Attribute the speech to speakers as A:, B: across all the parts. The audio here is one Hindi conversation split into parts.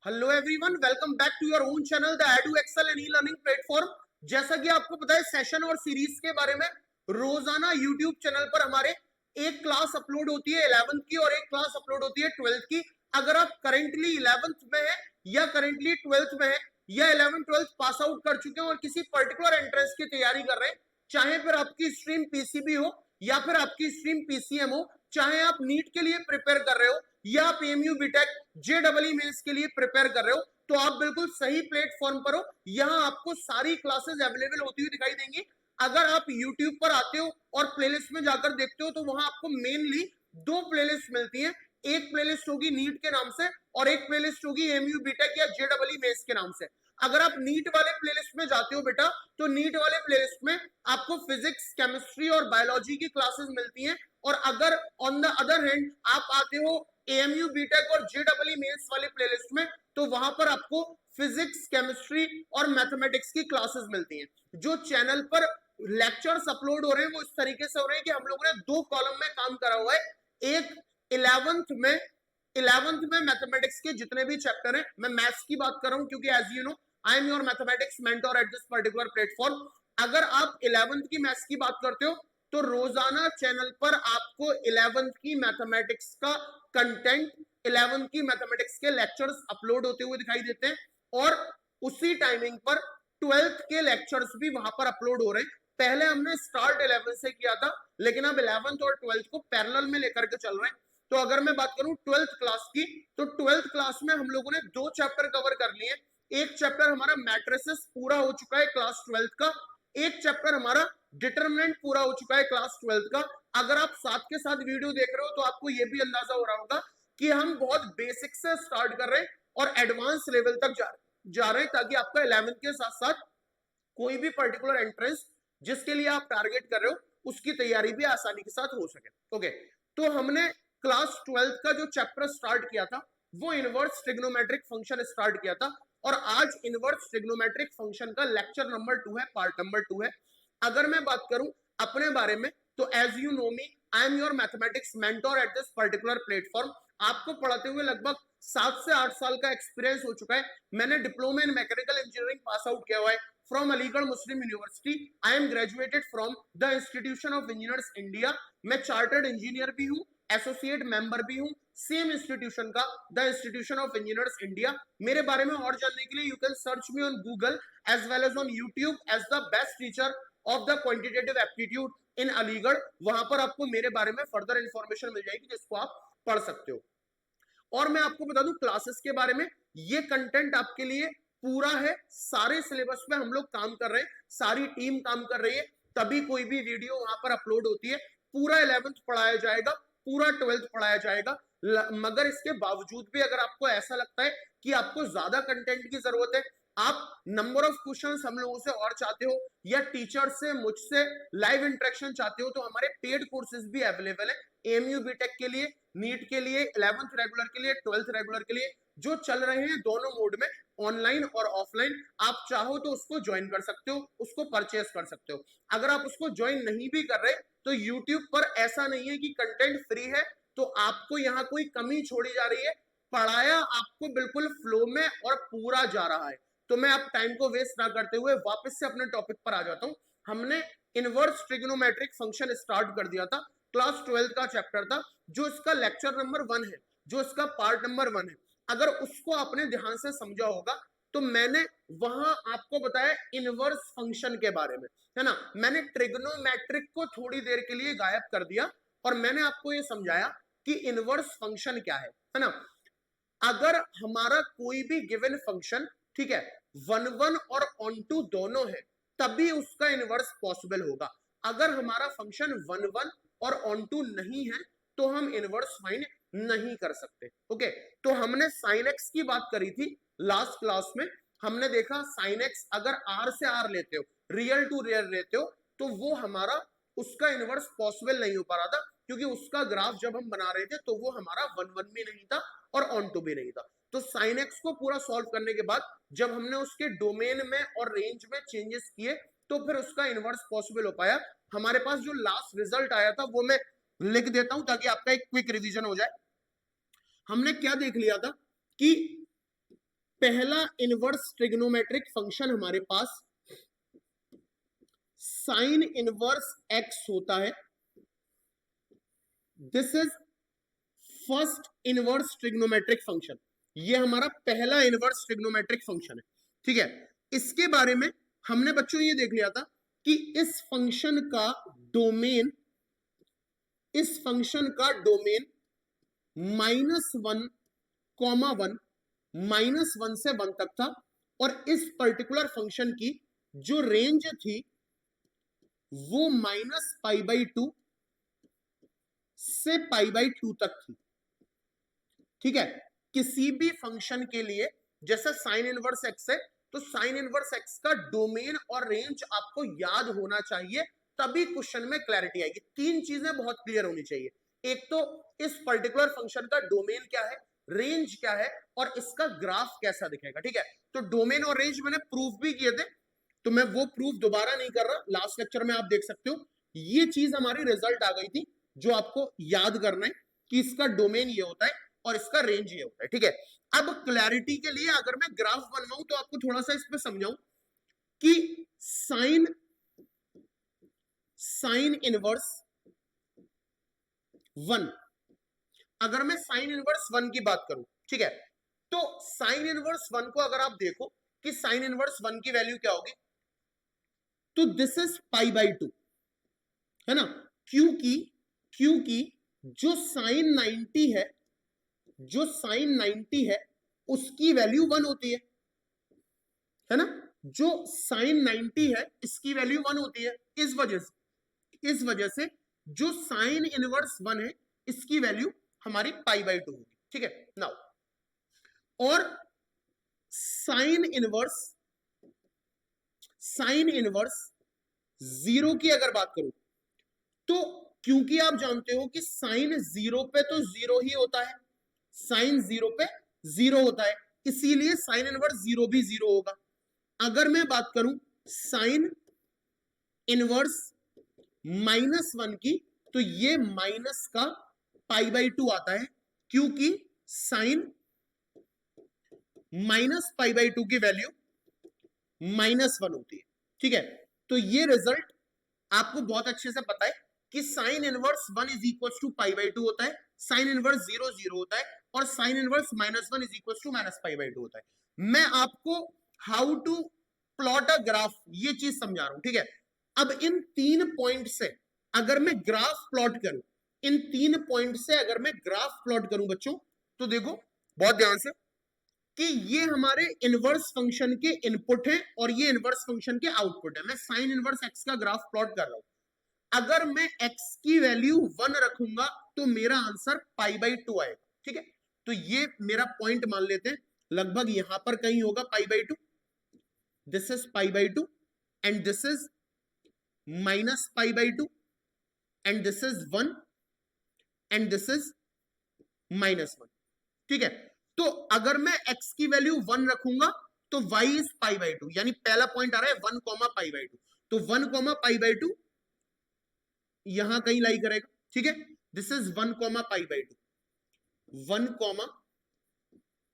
A: Hello everyone, welcome back to your own channel the Edu Excel and e learning platform. जैसा कि आपको पता है सेशन और सीरीज के बारे में रोजाना यूट्यूब चैनल पर हमारे एक क्लास अपलोड होती है 11th की और एक क्लास अपलोड होती है 12th की। अगर आप करेंटली 11th में है या करेंटली 12th में है या 11th 12th पास आउट कर चुके हैं और किसी पर्टिकुलर एंट्रेंस की तैयारी कर रहे हैं, चाहे फिर आपकी स्ट्रीम पीसीबी हो या फिर आपकी स्ट्रीम पीसीएम हो, चाहे आप नीट के लिए प्रिपेयर कर रहे हो या आप एमयू बीटेक जेडबलई मेंस के लिए प्रिपेयर कर रहे हो, तो आप बिल्कुल सही प्लेटफॉर्म पर हो। यहाँ आपको सारी क्लासेस अवेलेबल होती हुई दिखाई देंगी। अगर आप यूट्यूब पर आते हो और प्लेलिस्ट में जाकर देखते हो तो वहां आपको मेनली दो प्लेलिस्ट मिलती हैं। एक प्लेलिस्ट होगी नीट के नाम से और एक प्लेलिस्ट होगी एमयू बीटेक या जेडबलई मेंस के नाम से। अगर आप नीट वाले प्लेलिस्ट में जाते हो बेटा, तो नीट वाले प्लेलिस्ट में आपको फिजिक्स, केमिस्ट्री और बायोलॉजी की क्लासेस मिलती हैं। और अगर ऑन द अदर हैंड आप आते हो एएमयू बीटेक और जेडबलई मेंस वाली प्लेलिस्ट में, तो वहां पर आपको फिजिक्स, केमिस्ट्री और मैथमेटिक्स की क्लासेस मिलती हैं। जो चैनल पर लेक्चर्स अपलोड हो रहे हैं वो इस तरीके से हो रहे हैं कि हम लोगों ने दो कॉलम में काम करा हुआ है। एक 11th में मैथमेटिक्स के जितने भी चैप्टर हैं, मैं मैथ्स की बात कर रहा हूं क्योंकि as you know I am your mathematics mentor at this particular platform. अगर आप 11th की मैथ्स की बात करते हो तो रोजाना चैनल पर आपको 11th की मैथमेटिक्स का कंटेंट, 11th की मैथमेटिक्स के लेक्चर्स अपलोड होते हुए दिखाई देते हैं और उसी टाइमिंग पर 12th के लेक्चर्स भी वहां पर अपलोड हो रहे हैं। पहले हमने स्टार्ट 11th से किया था, लेकिन अब 11th और 12th को पैरेलल में लेकर के चल रहे हैं। तो अगर मैं बात करूं 12th क्लास की, तो 12th क्लास में हम लोगों ने दो चैप्टर कवर कर लिए। एक चैप्टर हमारा मैट्रिसेस पूरा हो चुका है क्लास 12th का, एक चैप्टर हमारा डिटरमिनेंट पूरा हो चुका है क्लास 12th का। अगर आप साथ के साथ वीडियो देख रहे हो तो आपको यह भी अंदाजा हो रहा होगा कि हम बहुत बेसिक से स्टार्ट कर रहे हैं और एडवांस लेवल तक जा रहे हैं, ताकि आपका 11th के साथ साथ कोई भी पर्टिकुलर एंट्रेंस जिसके लिए आप टारगेट कर रहे हो उसकी तैयारी भी आसानी के साथ हो सके। ओके, तो हमने क्लास 12th का जो चैप्टर स्टार्ट किया था वो इनवर्स ट्रिग्नोमेट्रिक फंक्शन स्टार्ट किया था और आज इनवर्स ट्रिग्नोमेट्रिक फंक्शन का लेक्चर नंबर 2 है, पार्ट नंबर 2 है। अगर मैं बात करूं अपने बारे में, तो as you know me, I am your mathematics mentor at this particular platform. आपको पढ़ाते हुए लगभग 7 से 8 साल का एक्सपीरियंस हो चुका है। मैंने diploma in mechanical engineering pass out किया हुआ है from Aligarh Muslim University. I am graduated from the institution of engineers India. मैं चार्टर्ड इंजीनियर भी हूँ, एसोसिएट मेंबर भी हूँ सेम इंस्टीट्यूशन का, the institution of engineers India. मेरे बारे में और जानने के लिए you can search me on Google as well as on YouTube as the best teacher of the quantitative aptitude इन अलीगढ़। वहां पर आपको मेरे बारे में फर्दर इंफॉर्मेशन मिल जाएगी जिसको आप पढ़ सकते हो। और मैं आपको बता दूं क्लासेस के बारे में, ये कंटेंट आपके लिए पूरा है, सारे सिलेबस पे हम लोग काम कर रहे हैं, सारी टीम काम कर रही है, तभी कोई भी वीडियो वहां पर अपलोड होती है। पूरा 11th पढ़ाया जाएगा, पूरा 12th पढ़ाया जाएगा। मगर इसके बावजूद भी अगर आपको ऐसा लगता है कि आपको ज्यादा कंटेंट की जरूरत है, आप नंबर ऑफ क्वेश्चंस हम लोगों से और चाहते हो या टीचर से, मुझसे लाइव इंटरेक्शन चाहते हो, तो हमारे पेड कोर्सेज भी अवेलेबल है एमयू बीटेक के लिए, नीट के लिए, 11th रेगुलर के लिए, 12th रेगुलर के लिए, जो चल रहे हैं दोनों मोड में, ऑनलाइन और ऑफलाइन। आप चाहो तो उसको ज्वाइन कर सकते हो, उसको परचेस कर सकते हो। अगर आप उसको ज्वाइन नहीं भी कर रहे तो यूट्यूब पर ऐसा नहीं है कि कंटेंट फ्री है तो आपको यहाँ कोई कमी छोड़ी जा रही है। पढ़ाया आपको बिल्कुल फ्लो में और पूरा जा रहा है। तो मैं अब टाइम को वेस्ट ना करते हुए वापस से अपने टॉपिक पर आ जाता हूं। हमने इनवर्स ट्रिग्नोमेट्रिक फंक्शन स्टार्ट कर दिया था, क्लास 12 का चैप्टर था, जो इसका लेक्चर नंबर 1 है, जो इसका पार्ट नंबर 1 है। अगर उसको आपने ध्यान से समझा होगा तो मैंने वहां आपको बताया इनवर्स फंक्शन के बारे में, है ना। मैंने ट्रिग्नोमेट्रिक को थोड़ी देर के लिए गायब कर दिया और मैंने आपको ये समझाया कि इनवर्स फंक्शन क्या है ना। अगर हमारा कोई भी गिवन फंक्शन, ठीक है, 1 1 और ऑन टू दोनों है, तभी उसका इनवर्स पॉसिबल होगा। अगर हमारा फंक्शन 1 1 और ऑन टू नहीं है तो हम इनवर्स फाइंड नहीं कर सकते। ओके, तो हमने साइन एक्स की बात करी थी लास्ट क्लास में। हमने देखा साइन एक्स अगर आर से आर लेते हो, रियल टू रियल लेते हो, तो वो हमारा उसका इनवर्स पॉसिबल नहीं हो पा रहा था, क्योंकि उसका ग्राफ जब हम बना रहे थे तो वो हमारा 1 1 भी नहीं था और ऑन टू भी नहीं था। तो साइन एक्स को पूरा सॉल्व करने के बाद जब हमने उसके डोमेन में और रेंज में चेंजेस किए तो फिर उसका इनवर्स पॉसिबल हो पाया। हमारे पास जो लास्ट रिजल्ट आया था वो मैं लिख देता हूं ताकि आपका एक क्विक रिवीजन हो जाए। हमने क्या देख लिया था कि पहला इनवर्स ट्रिग्नोमेट्रिक फंक्शन हमारे पास साइन इनवर्स एक्स होता है। This is first inverse trigonometric function. ये हमारा पहला इनवर्स ट्रिग्नोमेट्रिक फंक्शन है, ठीक है। इसके बारे में हमने बच्चों ये देख लिया था कि इस फंक्शन का डोमेन -1, -1 -1 से 1 तक था, और इस पर्टिकुलर फंक्शन की जो रेंज थी वो -π/2 से π/2 तक थी, ठीक है। किसी भी फंक्शन के लिए जैसे साइन इनवर्स एक्स है, तो साइन इनवर्स एक्स का डोमेन और रेंज आपको याद होना चाहिए, तभी क्वेश्चन में क्लैरिटी आएगी। तीन चीजें बहुत क्लियर होनी चाहिए। एक तो इस पर्टिकुलर फंक्शन का डोमेन क्या है, रेंज क्या है, और इसका ग्राफ कैसा दिखेगा, ठीक है। तो डोमेन और रेंज मैंने प्रूफ भी किए थे, तो मैं वो प्रूफ दोबारा नहीं कर रहा, लास्ट लेक्चर में आप देख सकते हो। ये चीज हमारी रिजल्ट आ गई थी, जो आपको याद करना है कि इसका डोमेन ये होता है और इसका रेंज ये होता है, ठीक है। अब क्लैरिटी के लिए अगर मैं ग्राफ बनवाऊं तो आपको थोड़ा सा इस पे समझाऊं कि साइन इनवर्स 1, अगर मैं साइन इनवर्स 1 की बात करूं, ठीक है, तो साइन इनवर्स 1 को अगर आप देखो कि साइन इनवर्स 1 की वैल्यू क्या होगी, तो दिस इज π/2, है ना। क्योंकि जो साइन 90 है उसकी वैल्यू 1 होती है ना। जो साइन 90 है इसकी वैल्यू 1 होती है। इस वजह से जो साइन इनवर्स 1 है इसकी वैल्यू हमारी π/2 होगी, ठीक है। नाउ और साइन इनवर्स 0 की अगर बात करूं, तो क्योंकि आप जानते हो कि साइन 0 पे तो 0 ही होता है, साइन 0 पे 0 होता है, इसीलिए साइन इनवर्स 0 भी 0 होगा। अगर मैं बात करूं साइन इनवर्स -1 की, तो ये माइनस का π/2 आता है, क्योंकि साइन -π/2 की वैल्यू -1 होती है, ठीक है। तो ये रिजल्ट आपको बहुत अच्छे से पता है कि sine inverse 1 is equal to π/2 होता है, साइन इनवर्स 0 0 होता है, और sine inverse -1 is equal to -π/2 होता है। मैं आपको how to plot a graph ये चीज समझा रहा हूं, ठीक है। अब इन 3 पॉइंट से अगर मैं ग्राफ प्लॉट करूं, इन 3 पॉइंट से अगर मैं ग्राफ प्लॉट करूं बच्चों, तो देखो बहुत ध्यान से कि ये हमारे इनवर्स फंक्शन के इनपुट है और ये इनवर्स फंक्शन के आउटपुट है। मैं साइन इनवर्स एक्स का ग्राफ प्लॉट कर रहा हूं। अगर मैं x की वैल्यू 1 रखूंगा तो मेरा आंसर π/2 आएगा, ठीक है। तो ये मेरा पॉइंट मान लेते हैं, लगभग यहां पर कहीं होगा π/2, this is π/2 and this is -π/2 and this is 1 and this is -1, ठीक है। तो अगर मैं x की वैल्यू 1 रखूंगा तो y इज π/2, यानी पहला पॉइंट आ रहा है 1, π/2, तो 1, π/2 यहां कहीं लाई करेगा, ठीक है। दिस इज 1, π/2, 1,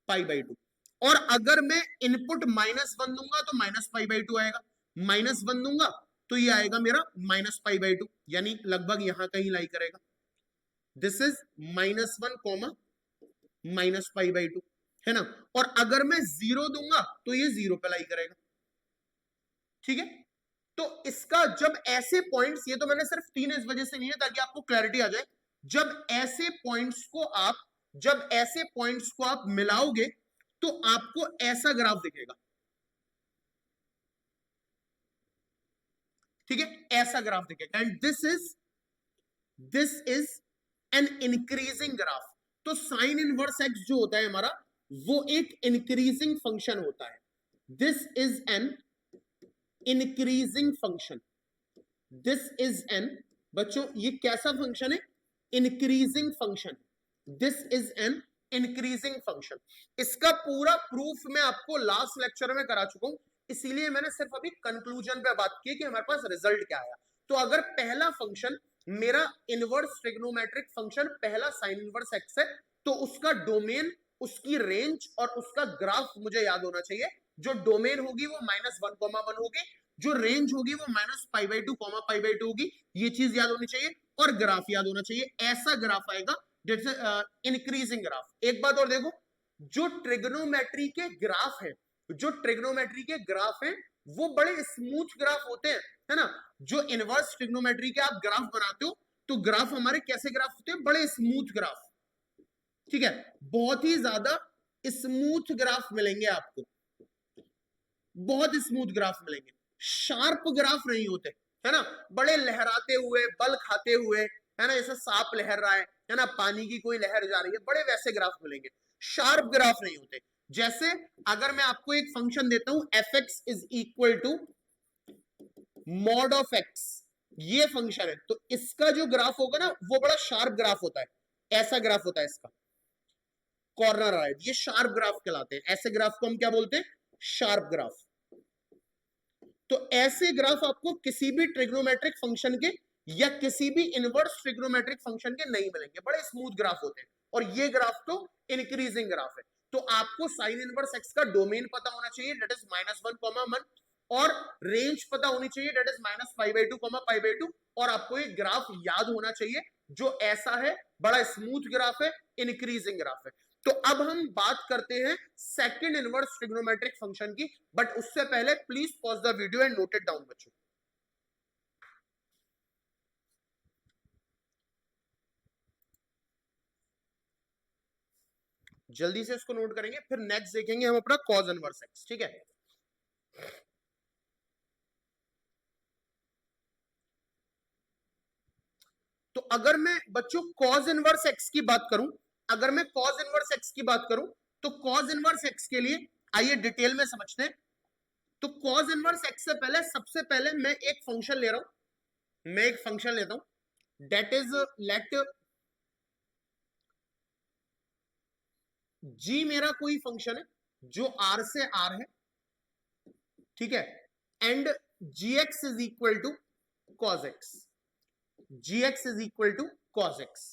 A: π/2, और अगर मैं इनपुट -1 दूंगा तो -π/2 आएगा, -1 दूंगा तो ये आएगा मेरा -π/2, यानी लगभग यहां कहीं लाई करेगा। दिस इज -1, -π/2, है ना। और अगर मैं 0 दूंगा तो ये 0 पे लाई करेगा, ठीक है। तो इसका जब ऐसे पॉइंट्स, ये तो मैंने सिर्फ 3 इस वजह से नहीं है ताकि आपको क्लैरिटी आ जाए, जब ऐसे पॉइंट्स को आप मिलाओगे तो आपको ऐसा ग्राफ दिखेगा, ठीक है, ऐसा ग्राफ दिखेगा। And this is an increasing graph. तो साइन इनवर्स एक्स जो होता है हमारा, वो एक इंक्रीजिंग फंक्शन होता है। This is an increasing function, this is an, बच्चों ये कैसा फंक्शन है, increasing function, this is an increasing function. इसका पूरा प्रूफ मैं आपको लास्ट लेक्चर में करा चुका हूं, इसीलिए मैंने सिर्फ अभी कंक्लूजन पे बात की कि हमारे पास रिजल्ट क्या आया। तो अगर पहला फंक्शन मेरा इनवर्स ट्रिग्नोमेट्रिक फंक्शन पहला साइन इनवर्स एक्स है, तो उसका डोमेन उसकी रेंज और उसका ग्राफ मुझे याद होना चाहिए। जो डोमेन होगी वो -1,1 होगी, जो रेंज होगी वो -π/2 π/2 होगी, ये चीज याद होनी चाहिए, और ग्राफ याद होना चाहिए। ऐसा ग्राफ आएगा जैसे इंक्रीजिंग ग्राफ। एक बात और देखो, जो ट्रिग्नोमेट्री के ग्राफ है, जो ट्रिग्नोमेट्री के ग्राफ है वो बड़े स्मूथ ग्राफ होते हैं, है ना। जो इनवर्स ट्रिग्नोमेट्री के आप ग्राफ बनाते हो तो ग्राफ हमारे कैसे ग्राफ होते हैं, बड़े स्मूथ ग्राफ, ठीक है, बहुत ही ज्यादा स्मूथ ग्राफ मिलेंगे आपको, बहुत स्मूथ ग्राफ मिलेंगे, शार्प ग्राफ नहीं होते, है ना, बड़े लहराते हुए, बल खाते हुए, है ना, जैसे सांप लहर रहा है ना, पानी की कोई लहर जा रही है, बड़े वैसे ग्राफ मिलेंगे, शार्प ग्राफ नहीं होते। जैसे अगर मैं आपको एक फंक्शन देता हूं fx is equal to mod of x, ये फंक्शन है, तो इसका जो ग्राफ होगा ना वो बड़ा शार्प ग्राफ होता है, ऐसा ग्राफ होता है इसका, कॉर्नर राइट, ये शार्प ग्राफ कहलाते हैं। ऐसे ग्राफ को हम क्या बोलते हैं, शार्प ग्राफ। तो ऐसे ग्राफ आपको किसी भी ट्रिग्नोमेट्रिक फंक्शन के या किसी भी इनवर्स ट्रिग्नोमेट्रिक फंक्शन के नहीं मिलेंगे, बड़े स्मूथ ग्राफ होते हैं। और ये ग्राफ तो इंक्रीजिंग ग्राफ है। तो आपको साइन इनवर्स एक्स का डोमेन पता होना चाहिए, दैट इज -1,1, और रेंज पता होनी चाहिए, दैट इज -π/2 π/2, और आपको ये ग्राफ याद होना चाहिए जो ऐसा है, बड़ा स्मूथ ग्राफ है, इंक्रीजिंग ग्राफ है। तो अब हम बात करते हैं सेकंड इनवर्स ट्रिग्नोमेट्रिक फंक्शन की, बट उससे पहले please pause the video and note it down बच्चों। जल्दी से इसको नोट करेंगे, फिर नेक्स्ट देखेंगे हम अपना कॉज इनवर्स एक्स, ठीक है। तो अगर मैं बच्चों कॉज इनवर्स एक्स की बात करूं, अगर मैं कॉज इनवर्स एक्स की बात करूं, तो कॉज इनवर्स एक्स के लिए आइए डिटेल में समझते हैं। तो कॉज इनवर्स एक्स से पहले, सबसे पहले मैं एक फंक्शन ले रहा हूं, मैं एक फंक्शन लेता हूं, दैट इज लेट जी, मेरा कोई फंक्शन है जो आर से आर है, ठीक है, and G X is equal to cos X, G X is equal to cos X.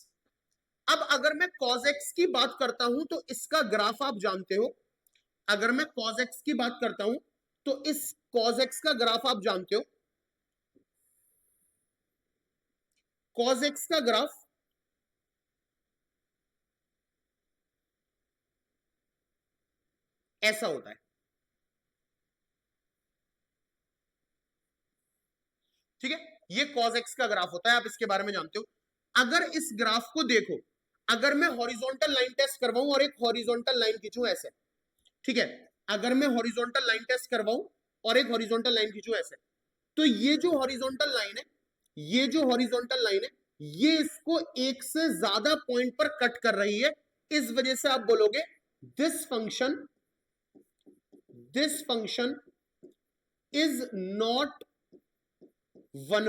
A: अब अगर मैं cos x की बात करता हूं तो इसका ग्राफ आप जानते हो, अगर मैं cos x की बात करता हूं तो इस cos x का ग्राफ आप जानते हो, cos x का ग्राफ ऐसा होता है, ठीक है, ये cos x का ग्राफ होता है, आप इसके बारे में जानते हो। अगर इस ग्राफ को देखो, अगर मैं हॉरिजॉन्टल लाइन टेस्ट करवाऊं और एक हॉरिजॉन्टल लाइन खींचूं ऐसे, ठीक है, अगर मैं हॉरिजॉन्टल लाइन टेस्ट करवाऊं और एक हॉरिजॉन्टल लाइन खींचूं ऐसे, तो ये जो हॉरिजॉन्टल लाइन है, ये जो हॉरिजॉन्टल लाइन है, ये इसको एक से ज्यादा पॉइंट पर कट कर रही है, इस वजह से आप बोलोगे दिस फंक्शन इज नॉट 1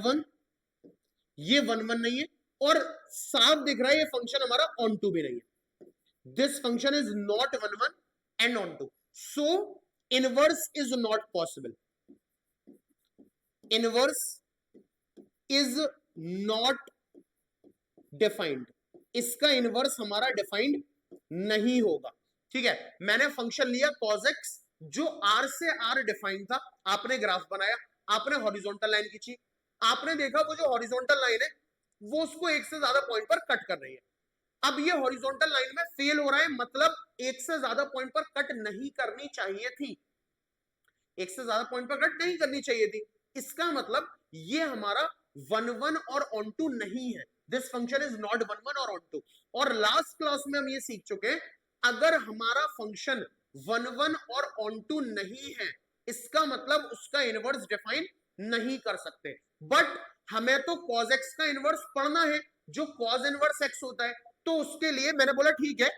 A: 1, ये 1 नहीं है, और साफ दिख रहा है ये फंक्शन हमारा ऑन टू भी नहीं है, this function is not 1 and onto, so inverse is not possible, inverse is not defined, इसका इनवर्स हमारा डिफाइंड नहीं होगा, ठीक है। मैंने फंक्शन लिया cos x जो r से r डिफाइंड था, आपने ग्राफ बनाया, आपने हॉरिजॉन्टल लाइन खींची, आपने देखा वो जो हॉरिजॉन्टल लाइन है वो उसको एक से ज्यादा पॉइंट पर कट कर रही है। अब ये हॉरिजॉन्टल लाइन में फेल हो रहा है, मतलब एक से ज्यादा पॉइंट पर कट नहीं करनी चाहिए थी, एक से ज्यादा पॉइंट पर कट नहीं करनी चाहिए थी, इसका मतलब ये हमारा 1 और ऑन टू नहीं है, दिस फंक्शन इज नॉट 1 और ऑन टू। और लास्ट क्लास में हम ये सीख चुके हैं, अगर हमारा फंक्शन 1 और ऑन टू नहीं है, इसका मतलब उसका इनवर्स डिफाइन नहीं कर सकते, बट हमें तो cos x का इनवर्स पढ़ना है जो cos इनवर्स x होता है। तो उसके लिए मैंने बोला ठीक है,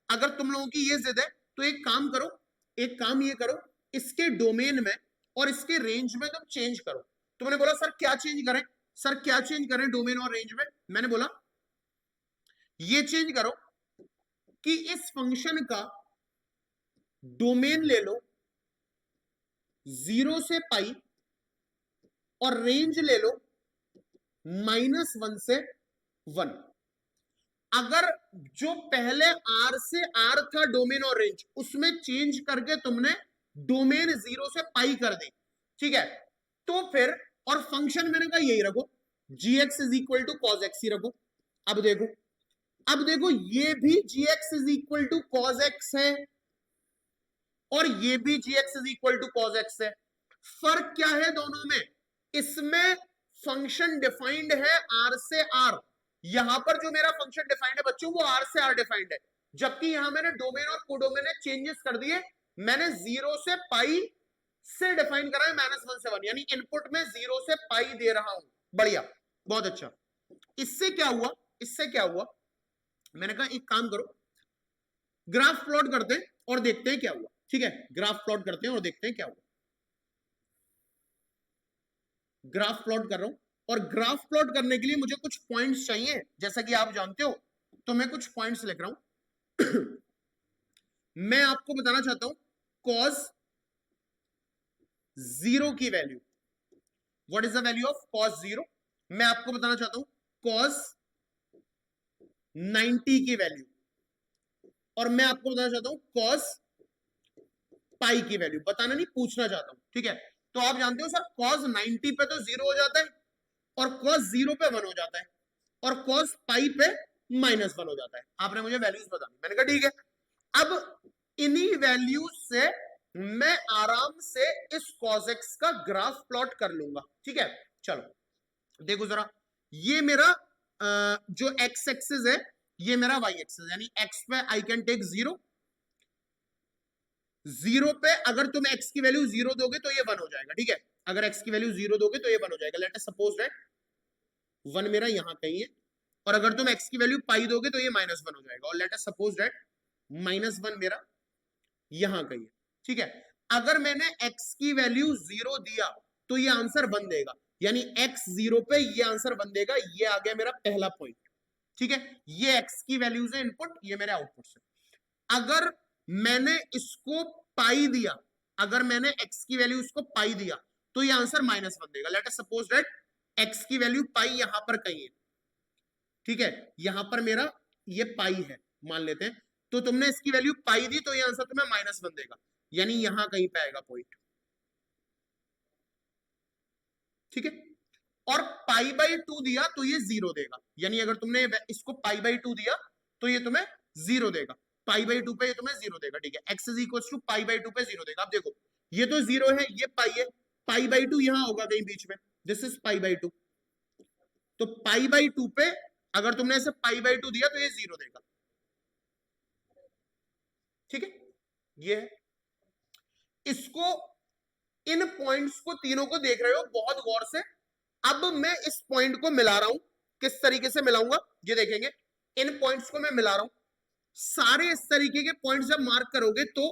A: अगर तुम लोगों की ये जिद है तो एक काम करो, एक काम ये करो, इसके डोमेन में और इसके रेंज में तुम चेंज करो। तुमने बोला सर क्या चेंज करें, सर क्या चेंज करें डोमेन और रेंज में, मैंने बोला ये चेंज करो कि इस फंक्शन का डोमेन ले लो 0 से पाई और रेंज ले लो -1 से 1, अगर जो पहले आर से आर था डोमेन और रेंज, उसमें चेंज करके तुमने डोमेन 0 से पाई कर दी, ठीक है, तो फिर और फंक्शन मैंने कहा यही रखो, gx is equal to cos X ही रखो। अब देखो ये भी gx is equal to cos X है और ये भी gx is equal to cos X है। फर्क क्या है दोनों में? इसमें फंक्शन डिफाइंड है आर से आर, यहां पर जो मेरा फंक्शन डिफाइंड है बच्चों वो आर से आर डिफाइंड है, जबकि यहां मैंने डोमेन और कोडोमेन में चेंजेस कर दिए, मैंने 0 से पाई से डिफाइन करा है -1 से 1, यानी इनपुट में 0 से पाई दे रहा हूं। बढ़िया, बहुत अच्छा। इससे क्या हुआ, मैंने कहा एक काम करो, ग्राफ प्लॉट करते हैं और देखते हैं क्या हुआ, ठीक है, ग्राफ प्लॉट करते हैं और देखते हैं क्या हुआ। ग्राफ प्लॉट कर रहा हूं और ग्राफ प्लॉट करने के लिए मुझे कुछ पॉइंट्स चाहिए, जैसा कि आप जानते हो, तो मैं कुछ पॉइंट्स लिख रहा हूं। मैं आपको बताना चाहता हूं cos 0 की value, what is the value of cos 0। मैं आपको बताना चाहता हूं cos 90 की वैल्यू, और मैं आपको बताना चाहता हूं cos पाई की वैल्यू। बताना नहीं, पूछना चाहता हूं, ठीक है। तो आप जानते हो सर cos 90 पे तो 0 हो जाता है और cos 0 पे 1 हो जाता है और cos पाई पे -1 हो जाता है। आपने मुझे वैल्यूज बतानी, मैंने कहा ठीक है। अब इन्हीं वैल्यूज से मैं आराम से इस cos x का ग्राफ प्लॉट कर लूंगा, ठीक है। चलो देखो जरा, ये मेरा जो x एक्सिस है ये मेरा y एक्सिस, यानी x पे आई कैन टेक 0, 0 पे अगर तुम x की वैल्यू 0 दोगे तो ये 1 हो जाएगा, ठीक है। अगर x की वैल्यू 0 दोगे तो ये 1 हो जाएगा। लेट अस सपोज दैट 1 मेरा यहां कहीं है, और अगर तुम x की वैल्यू पाई दोगे तो ये -1 हो जाएगा, और लेट अस सपोज दैट -1 मेरा यहां कहीं है, ठीक है। अगर मैंने x की वैल्यू 0 दिया तो ये आंसर 1 देगा, यानी x 0 पे ये आंसर 1 देगा। ये आ गया मेरा पहला पॉइंट, ठीक है। ये x की वैल्यूज है इनपुट, ये मेरे आउटपुट से। अगर मैंने इसको पाई दिया, अगर मैंने x की वैल्यू इसको पाई दिया तो ये आंसर -1 देगा। Let us suppose that x की वैल्यू पाई यहां पर कहीं है, ठीक है, यहां पर मेरा ये पाई है मान लेते हैं, तो तुमने इसकी वैल्यू पाई दी तो ये आंसर तुम्हें -1 देगा, यानी यहां कहीं पे आएगा पॉइंट, ठीक है। और पाई बाई 2 दिया तो ये 0 देगा, यानी अगर तुमने इसको पाई बाई 2 दिया तो ये तुम्हें 0 देगा, पाई बाई 2 पे ये तुम्हें 0 देगा, ठीक है। x is equal to pi by 2 पे 0 देगा। अब देखो ये तो 0 है, ये पाई है, पाई बाई 2 यहां होगा कहीं बीच में, दिस इज पाई बाई 2, तो पाई बाई 2 पे अगर तुमने ऐसे पाई बाई 2 दिया तो ये 0 देगा, ठीक है। ये है, इसको इन पॉइंट्स को तीनों को देख रहे हो बहुत गौर से। अब मैं इस पॉइंट को मिला रहा हूं, किस तरीके से मिलाऊंगा ये देखेंगे। इन पॉइंट्स को मैं मिला रहा हूं, सारे इस तरीके के पॉइंट्स जब मार्क करोगे तो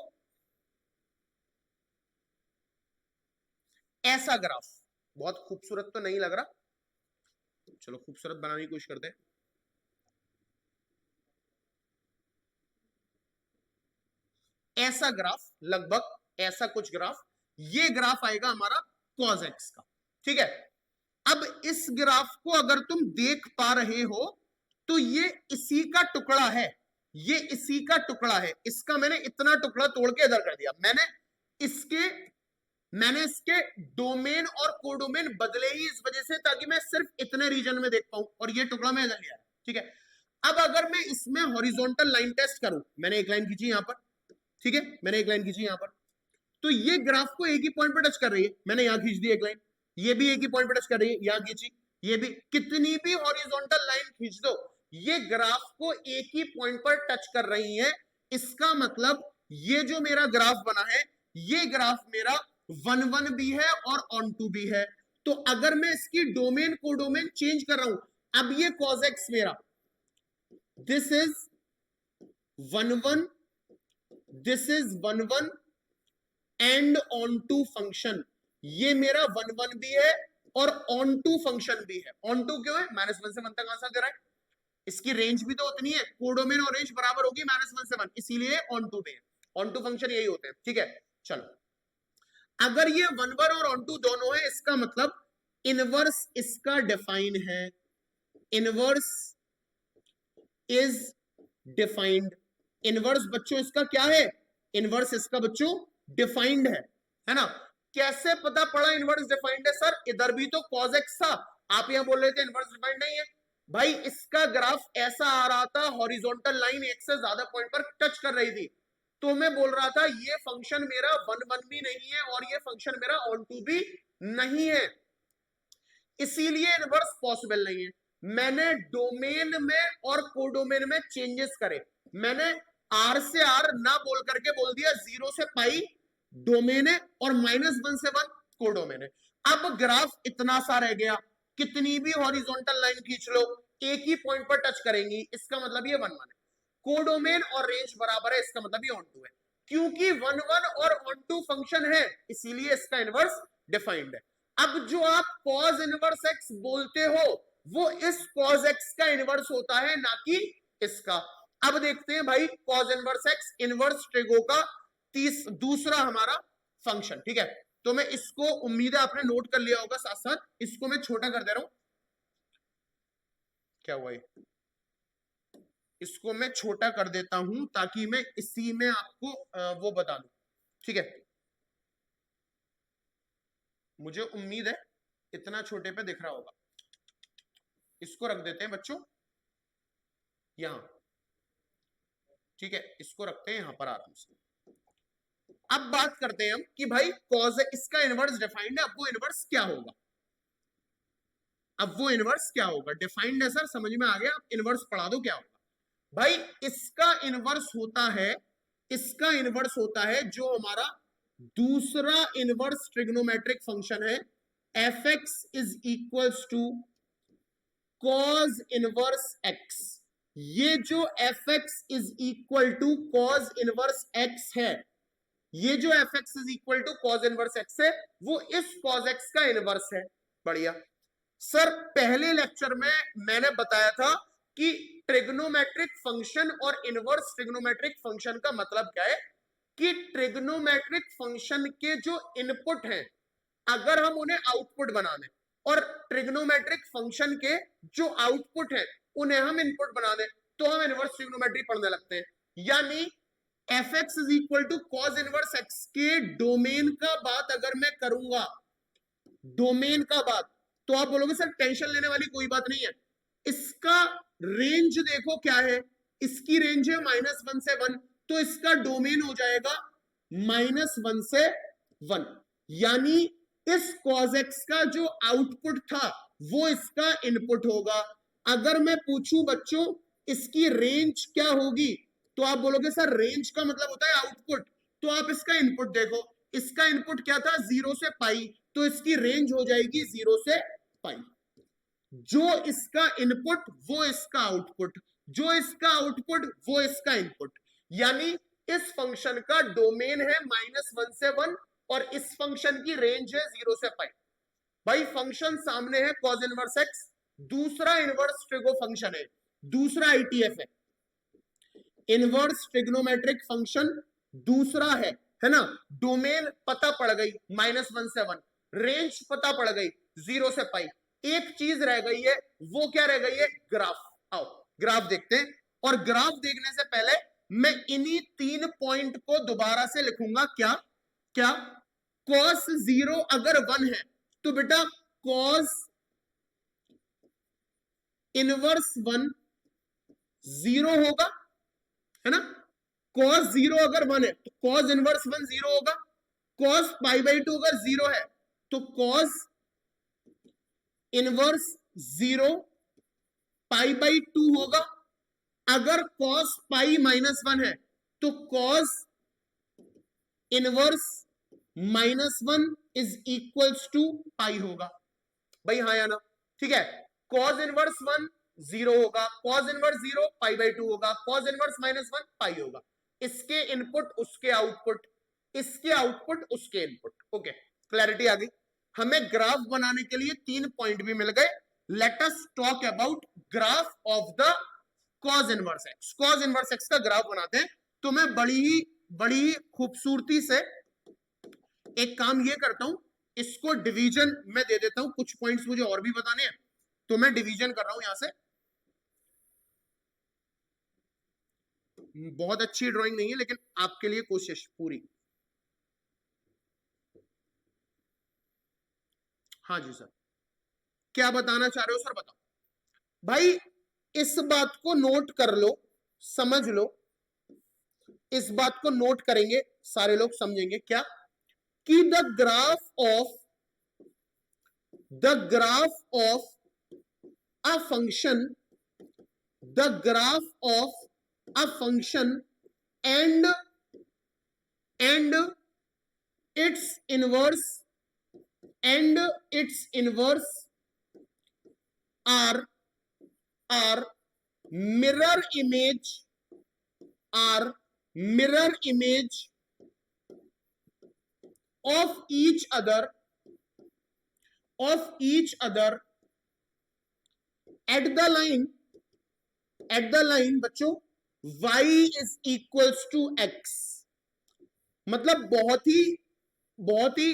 A: ऐसा ग्राफ, बहुत खूबसूरत तो नहीं लग रहा, चलो खूबसूरत बनाने की कोशिश करते हैं। ऐसा ग्राफ, लगभग ऐसा कुछ ग्राफ, ये ग्राफ आएगा हमारा cos x का, ठीक है। अब इस ग्राफ को अगर तुम देख पा रहे हो तो ये इसी का टुकड़ा है, ये इसी का टुकड़ा है, इसका मैंने इतना टुकड़ा तोड़ के इधर कर दिया। मैंने इसके डोमेन और कोडोमेन बदले ही इस वजह से, ताकि मैं सिर्फ इतने रीजन में देख पाऊं, और ये टुकड़ा मैं इधर लिया, ठीक है। अब अगर मैं इसमें हॉरिजॉन्टल लाइन टेस्ट करूं, मैंने एक लाइन खींची यहां पर, ठीक है, मैंने एक लाइन खींची यहां पर, तो ये ग्राफ को एक ही पॉइंट पर टच कर रही है, मैंने यहां खींच दी एक लाइन, ये भी एक ही पॉइंट पर टच कर रही है, यहां खींची, ये भी, कितनी भी हॉरिजॉन्टल लाइन खींच दो ये ग्राफ को एक ही पॉइंट पर टच कर रही है। इसका मतलब ये जो मेरा ग्राफ बना है, ये ग्राफ मेरा 1 1 भी है और ऑन टू भी है। तो अगर मैं इसकी डोमेन कोडोमेन चेंज कर रहा हूं, अब ये cos x मेरा, this is 1 1, this is 1 1 and onto function, ये मेरा 1 1 भी है और ऑन टू फंक्शन भी है। ऑन टू क्यों है? -1 से 1 तक आंसर दे रहा है, इसकी रेंज भी तो उतनी है, कोडोमेन और रेंज बराबर होगी -1 से 1, इसीलिए ऑन टू भी है। ऑन टू फंक्शन यही होते हैं, ठीक है। चलो अगर ये 1 1 और ऑन टू दोनों है, इसका मतलब इनवर्स इसका डिफाइन है, इनवर्स इज डिफाइंड। इनवर्स बच्चों इसका क्या है? इनवर्स इसका बच्चों डिफाइंड है ना? कैसे पता पड़ा इनवर्स डिफाइंड है? सर इधर भी तो cos x था, आप यहां बोल रहे थे इनवर्स डिफाइंड नहीं है। भाई इसका ग्राफ ऐसा आ रहा था, हॉरिजॉन्टल लाइन एक से ज्यादा पॉइंट पर टच कर रही थी, तो मैं बोल रहा था ये फंक्शन मेरा 1 1 भी नहीं है और ये फंक्शन मेरा ऑन टू भी नहीं है, इसीलिए इनवर्स पॉसिबल नहीं है। मैंने डोमेन में और कोडोमेन में चेंजेस करे, मैंने आर से आर ना बोल करके बोल दिया 0 से पाई डोमेन है और -1 से 1 कोडोमेन है। अब ग्राफ इतना सा रह गया, कितनी भी हॉरिजॉन्टल लाइन खींच लो एक ही पॉइंट पर टच करेंगी, इसका मतलब ये 1 1 है। कोडोमेन और रेंज बराबर है, इसका मतलब ये ऑन टू है। क्योंकि 1 1 और ऑन टू फंक्शन है इसीलिए इसका इनवर्स डिफाइंड है। अब जो आप cos इनवर्स x बोलते हो वो इस cos x का इनवर्स होता है, ना कि इसका। अब देखते हैं भाई cos inverse x inverse trigo का दूसरा हमारा फंक्शन, ठीक है। तो मैं इसको, उम्मीद है आपने नोट कर लिया होगा, साथ साथ इसको मैं छोटा कर दे रहा हूं। क्या हुआ ये? इसको मैं छोटा कर देता हूं ताकि मैं इसी में आपको वो बता दूं, ठीक है। मुझे उम्मीद है इतना छोटे पे दिख रहा होगा। इसको रख देते हैं बच्चों यहां, ठीक है, इसको रखते हैं यहां पर आराम से। अब बात करते हैं हम कि भाई cos इसका इनवर्स डिफाइंड है, अब वो इनवर्स क्या होगा? अब वो इनवर्स क्या होगा? डिफाइंड है सर, समझ में आ गया, आप इनवर्स पढ़ा दो क्या होगा। भाई इसका इनवर्स होता है, इसका इनवर्स होता है जो हमारा दूसरा इनवर्स ट्रिग्नोमेट्रिक फंक्शन है, fx is equals to cos inverse x। ये जो fx is equal to cos inverse x है, ये जो fx is equal to cos inverse x है, वो इस cos x का इनवर्स है। बढ़िया सर, पहले लेक्चर में मैंने बताया था कि ट्रिग्नोमेट्रिक फंक्शन और इनवर्स ट्रिग्नोमेट्रिक फंक्शन का मतलब क्या है, कि ट्रिग्नोमेट्रिक फंक्शन के जो इनपुट हैं अगर हम उन्हें आउटपुट बना दें, और ट्रिग्नोमेट्रिक फंक्शन के जो आउटपुट है उन्हें हम इनपुट बना दें, तो हम इनवर्स ट्रिग्नोमेट्री पढ़ने लगते हैं। यानी fx is equal to cos inverse x के डोमेन का बात अगर मैं करूंगा, डोमेन का बात, तो आप बोलोगे सर टेंशन लेने वाली कोई बात नहीं है, इसका रेंज देखो क्या है, इसकी रेंज है -1 से 1, तो इसका डोमेन हो जाएगा -1 से 1। यानी इस cos x का जो आउटपुट था वो इसका इनपुट होगा। अगर मैं पूछूं बच्चों इसकी रेंज क्या होगी, तो आप बोलोगे सर रेंज का मतलब होता है आउटपुट, तो आप इसका इनपुट देखो, इसका इनपुट क्या था 0 से पाई, तो इसकी रेंज हो जाएगी 0 से पाई। जो इसका इनपुट वो इसका आउटपुट, जो इसका आउटपुट वो इसका इनपुट। यानी इस फंक्शन का डोमेन है -1 से 1 और इस फंक्शन की रेंज है 0 से पाई। भाई फंक्शन सामने है cos इनवर्स x, दूसरा इनवर्स ट्रिगो फंक्शन है, दूसरा ITF है, इनवर्स ट्रिग्नोमेट्रिक फंक्शन दूसरा है ना। डोमेन पता पड़ गई -1 से 1, रेंज पता पड़ गई 0 से पाई, एक चीज रह गई है, वो क्या रह गई है? ग्राफ। आओ ग्राफ देखते हैं, और ग्राफ देखने से पहले मैं इन्हीं 3 पॉइंट को दोबारा से लिखूंगा। क्या क्या? cos 0 अगर 1 है तो बेटा cos इनवर्स 1 0 होगा, है ना। cos 0 अगर 1 है तो cos इनवर्स 1 0 होगा। cos π/2 अगर 0 है तो cos इनवर्स 0 π/2 होगा। अगर cos π -1 है तो cos inverse -1 is equals to pi होगा। भाई हाँ या ना? ठीक है, cos इनवर्स 1 0 होगा, cos इनवर्स 0 π/2 होगा, cos इनवर्स -1 पाई होगा। इसके इनपुट उसके आउटपुट, इसके आउटपुट उसके इनपुट। ओके, क्लैरिटी आ गई। हमें ग्राफ बनाने के लिए 3 पॉइंट भी मिल गए। Let us talk about graph of the cos inverse x। cos inverse x का ग्राफ बनाते हैं, तो मैं बड़ी ही खूबसूरती से एक काम ये करता हूं, इसको डिवीजन में दे देता हूं, कुछ पॉइंट्स मुझे और भी बताने हैं, तो मैं डिवीजन कर रहा हूं यहां से। बहुत अच्छी ड्राइंग नहीं है, लेकिन आपके लिए कोशिश पूरी। हाँ जी सर, क्या बताना चाह रहे हो सर, बताओ भाई। इस बात को नोट कर लो, समझ लो, इस बात को नोट करेंगे सारे लोग, समझेंगे क्या कि the graph of a function, the graph of a function and its inverse and its inverse are are mirror image, are mirror image of each other, of each other at the line बच्चों y is equals to x। मतलब बहुत ही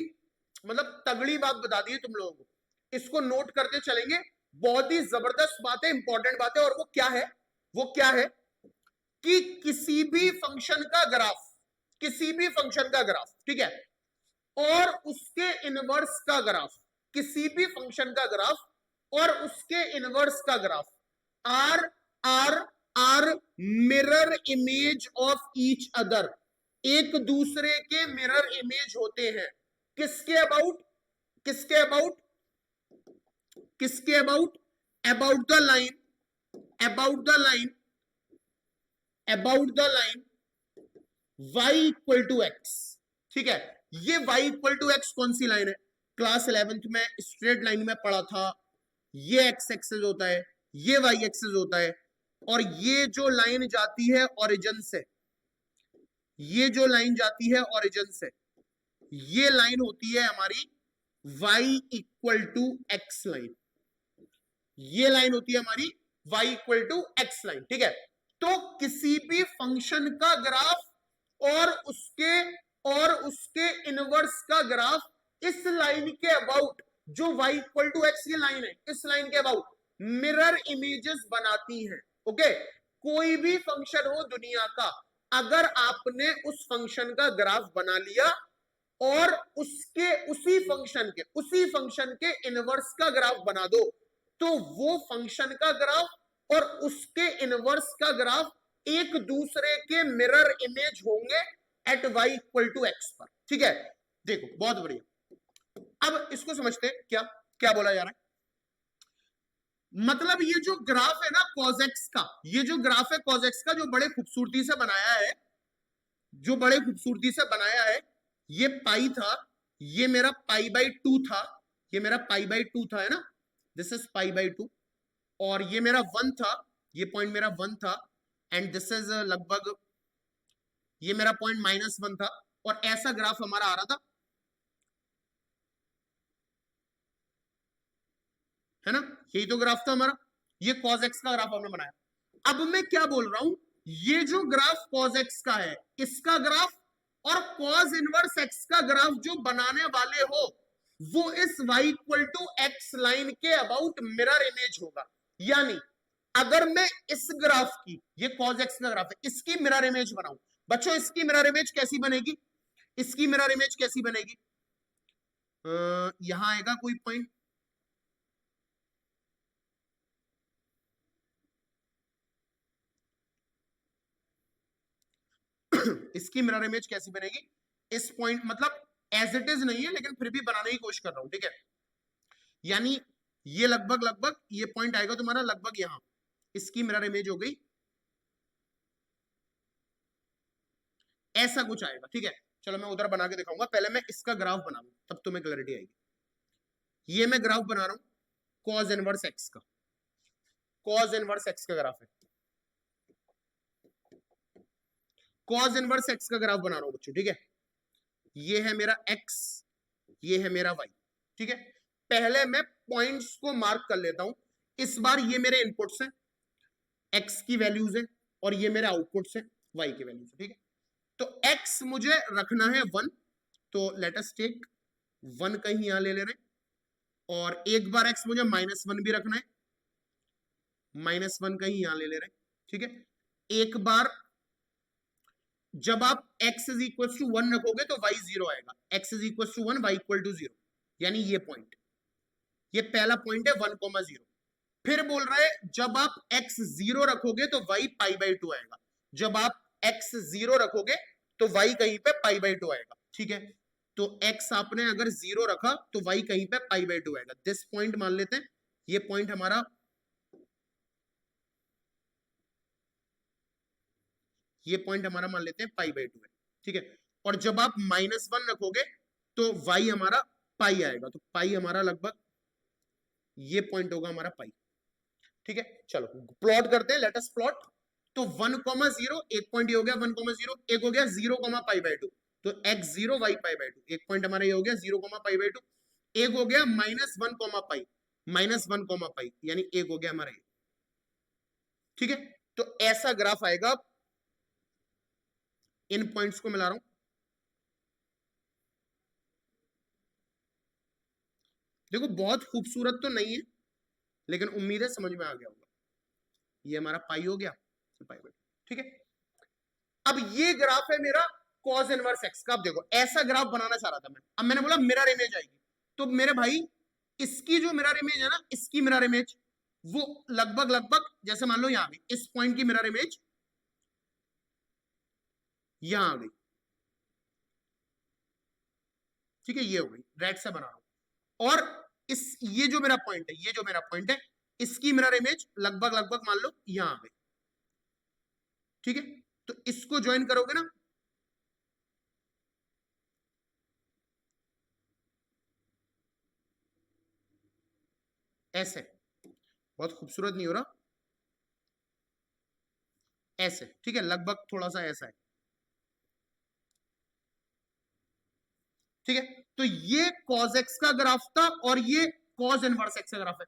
A: मतलब तगड़ी बात बता दी है तुम लोगों को, इसको नोट करते चलेंगे। बहुत ही जबरदस्त बात है, इंपॉर्टेंट बात है। और वो क्या है, वो क्या है कि किसी भी फंक्शन का ग्राफ, किसी भी फंक्शन का ग्राफ, ठीक है, और उसके इनवर्स का ग्राफ, किसी भी फंक्शन का ग्राफ और उसके इनवर्स का graph are are are mirror image of each other, एक दूसरे के मिरर इमेज होते हैं। किसके अबाउट, किसके अबाउट, किसके about, about the line, about the line, about the line y equal to X. ठीक है, ये y इक्वल टू एक्स कौन सी लाइन है, क्लास 11th में स्ट्रेट लाइन में पढ़ा था। ये x एक्सिस होता है, ये y एक्सिस होता है, और ये जो लाइन जाती है ओरिजिन से, ये जो लाइन जाती है ओरिजिन से, ये लाइन होती है हमारी y equal to X line, ये लाइन होती है हमारी y equal to X line. ठीक है, तो किसी भी फंक्शन का ग्राफ और उसके इनवर्स का ग्राफ इस लाइन के अबाउट, जो y इक्वल टू एक्स की लाइन है, इस लाइन के अबाउट मिरर इमेजेस बनाती हैं। ओके, कोई भी फंक्शन हो दुनिया का, अगर आपने उस फंक्शन का ग्राफ बना लिया और उसके उसी फंक्शन के इनवर्स का ग्राफ बना दो, तो वो फंक्शन का ग्राफ और उसके इनवर्स का ग्राफ एक दूसरे के मिरर इमेज होंगे at y equal to X पर। ठीक है, देखो बहुत बढ़िया। अब इसको समझते हैं, क्या क्या बोला जा रहा है। मतलब ये जो ग्राफ है ना कॉजेक्स का, ये जो ग्राफ है कॉजेक्स का, जो बड़े खूबसूरती से बनाया है, जो बड़े खूबसूरती से बनाया है, ये पाई था, ये मेरा पाई बाई 2 था, ये मेरा पाई बाई 2 था, है ना, दिस इज पाई बाई 2, और ये मेरा 1 था, ये पॉइंट मेरा 1 था, एंड दिस इज लगभग ये मेरा पॉइंट -1 था, और ऐसा ग्राफ हमारा आ रहा था, है ना, यही तो ग्राफ था हमारा, ये cos x का ग्राफ हमने बनाया। अब मैं क्या बोल रहा हूं, ये जो ग्राफ cos x का है, इसका ग्राफ और cos इनवर्स x का ग्राफ जो बनाने वाले हो, वो इस y equal to X line के अबाउट मिरर इमेज होगा। यानी अगर मैं इस ग्राफ की, ये cos x का ग्राफ है, इसकी मिरर इमेज बनाऊं, बच्चों इसकी मिरर इमेज कैसी बनेगी, इसकी मिरर इमेज कैसी बनेगी, यहां आएगा कोई पॉइंट, इसकी मिरर इमेज कैसी बनेगी, इस पॉइंट, मतलब एज इट इज नहीं है लेकिन फिर भी बनाने की कोशिश कर रहा हूं। ठीक है, यानी ये लगभग ये पॉइंट आएगा तुम्हारा लगभग यहां, इसकी मिरर इमेज हो गई, ऐसा कुछ आएगा। ठीक है, चलो मैं उधर बना के दिखाऊंगा, पहले मैं इसका ग्राफ बना लूं तब तुम्हें क्लैरिटी आएगी। ये मैं ग्राफ बना रहा हूं cos इनवर्स x का, cos इनवर्स x का ग्राफ है, cos इनवर्स x का ग्राफ बना रहा हूं बच्चों। ठीक है, ये है मेरा x, ये है मेरा y। ठीक है, पहले मैं पॉइंट्स को मार्क कर लेता हूं। इस बार ये मेरे इनपुट्स हैं, x की वैल्यूज है, और ये मेरे आउटपुट्स हैं, y की वैल्यूज है। ठीक है, तो x मुझे रखना है 1, तो लेट अस टेक 1 कहीं यहां ले ले रहे, और एक बार x मुझे -1 भी रखना है, -1 कहीं यहां ले ले रहे। ठीक है, एक बार जब आप x इज इक्वल टू 1 रखोगे तो y 0 आएगा, x is equal to 1 y equal to 0, यानी ये पॉइंट, ये पहला पॉइंट है 1,0। फिर बोल रहा है जब आप x 0 रखोगे तो y पाई बाई 2 आएगा, जब आप x 0 रखोगे तो y कहीं पे पाई बाई 2 आएगा, ठीक है। तो x आपने अगर 0 रखा तो y कहीं पे पाई बाई 2 आएगा। दिस पॉइंट मान लेते हैं, ये पॉइंट हमारा, ये पॉइंट हमारा मान लेते हैं पाई बाई 2 है, ठीक है। और जब आप -1 रखोगे तो y हमारा पाई आएगा, तो पाई हमारा लगभग ये पॉइंट होगा हमारा पाई, ठीक है। चलो प्लॉट करते हैं, लेट अस प्लॉट। तो 1,0 एक पॉइंट ये हो गया 1,0, एक हो गया 0, पाई बाई 2, तो x0 y पाई बाई 2, एक पॉइंट हमारा ये हो गया 0, पाई बाई 2, एक हो गया -1, पाई, -1, पाई, यानी एक हो गया हमारा ये, ठीक है। तो ऐसा ग्राफ आएगा, इन पॉइंट्स को मिला रहा हूं, देखो बहुत खूबसूरत तो नहीं है लेकिन उम्मीद है समझ में आ गया होगा। ये हमारा पाई हो गया, पाई बाई, ठीक है। अब ये ग्राफ है मेरा cos इनवर्स x का। अब देखो ऐसा ग्राफ बनाना चाह रहा था मैं, अब मैंने बोला मिरर इमेज आएगी, तो मेरे भाई इसकी जो मिरर इमेज है ना, इसकी मिरर इमेज वो लगभग लगभग जैसे मान लो यहां भी इस पॉइंट की मिरर इमेज यहां आ गई, ठीक है, ये हो गई, रेड से बना रहा हूं। और इस ये जो मेरा पॉइंट है, ये जो मेरा पॉइंट है, इसकी मिरर इमेज लगभग लगभग मान लो यहां आ गई, ठीक है। तो इसको ज्वाइन करोगे ना, ऐसे, बहुत खूबसूरत नहीं हो रहा, ऐसे, ठीक है, लगभग थोड़ा सा ऐसा है, ठीक है। तो ये cos x का ग्राफ था और ये cos इनवर्स x का ग्राफ है,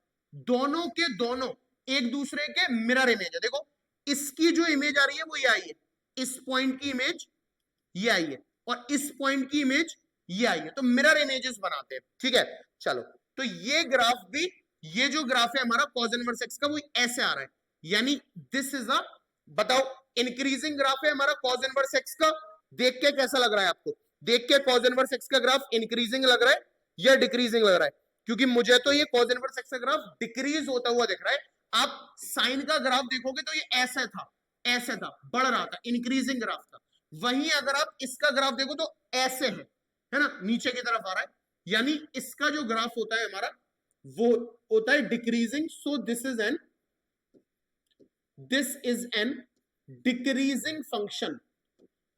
A: दोनों के दोनों एक दूसरे के मिरर इमेज है। देखो इसकी जो इमेज आ रही है वो ये आई है, इस पॉइंट की इमेज ये आई है और इस पॉइंट की इमेज ये आई है, तो मिरर इमेजेस बनाते हैं, ठीक है। चलो तो ये ग्राफ भी, ये जो ग्राफ है हमारा cos इनवर्स x का वो ऐसे आ रहा है, यानी दिस इज अ, बताओ इंक्रीजिंग ग्राफ है हमारा cos इनवर्स x का। देख के कैसा लग रहा है आपको, देख के cos इनवर्स x का ग्राफ इंक्रीजिंग लग रहा है या डिक्रीजिंग लग रहा है? क्योंकि मुझे तो ये cos इनवर्स x का ग्राफ डिक्रीज होता हुआ दिख रहा है। आप साइन का ग्राफ देखोगे तो ये ऐसा था, ऐसे था, बढ़ रहा था, इंक्रीजिंग ग्राफ था। वहीं अगर आप इसका ग्राफ देखो तो ऐसे है ना, नीचे की तरफ आ रहा है, यानी इसका जो ग्राफ होता है हमारा वो होता है decreasing. So this is an decreasing function,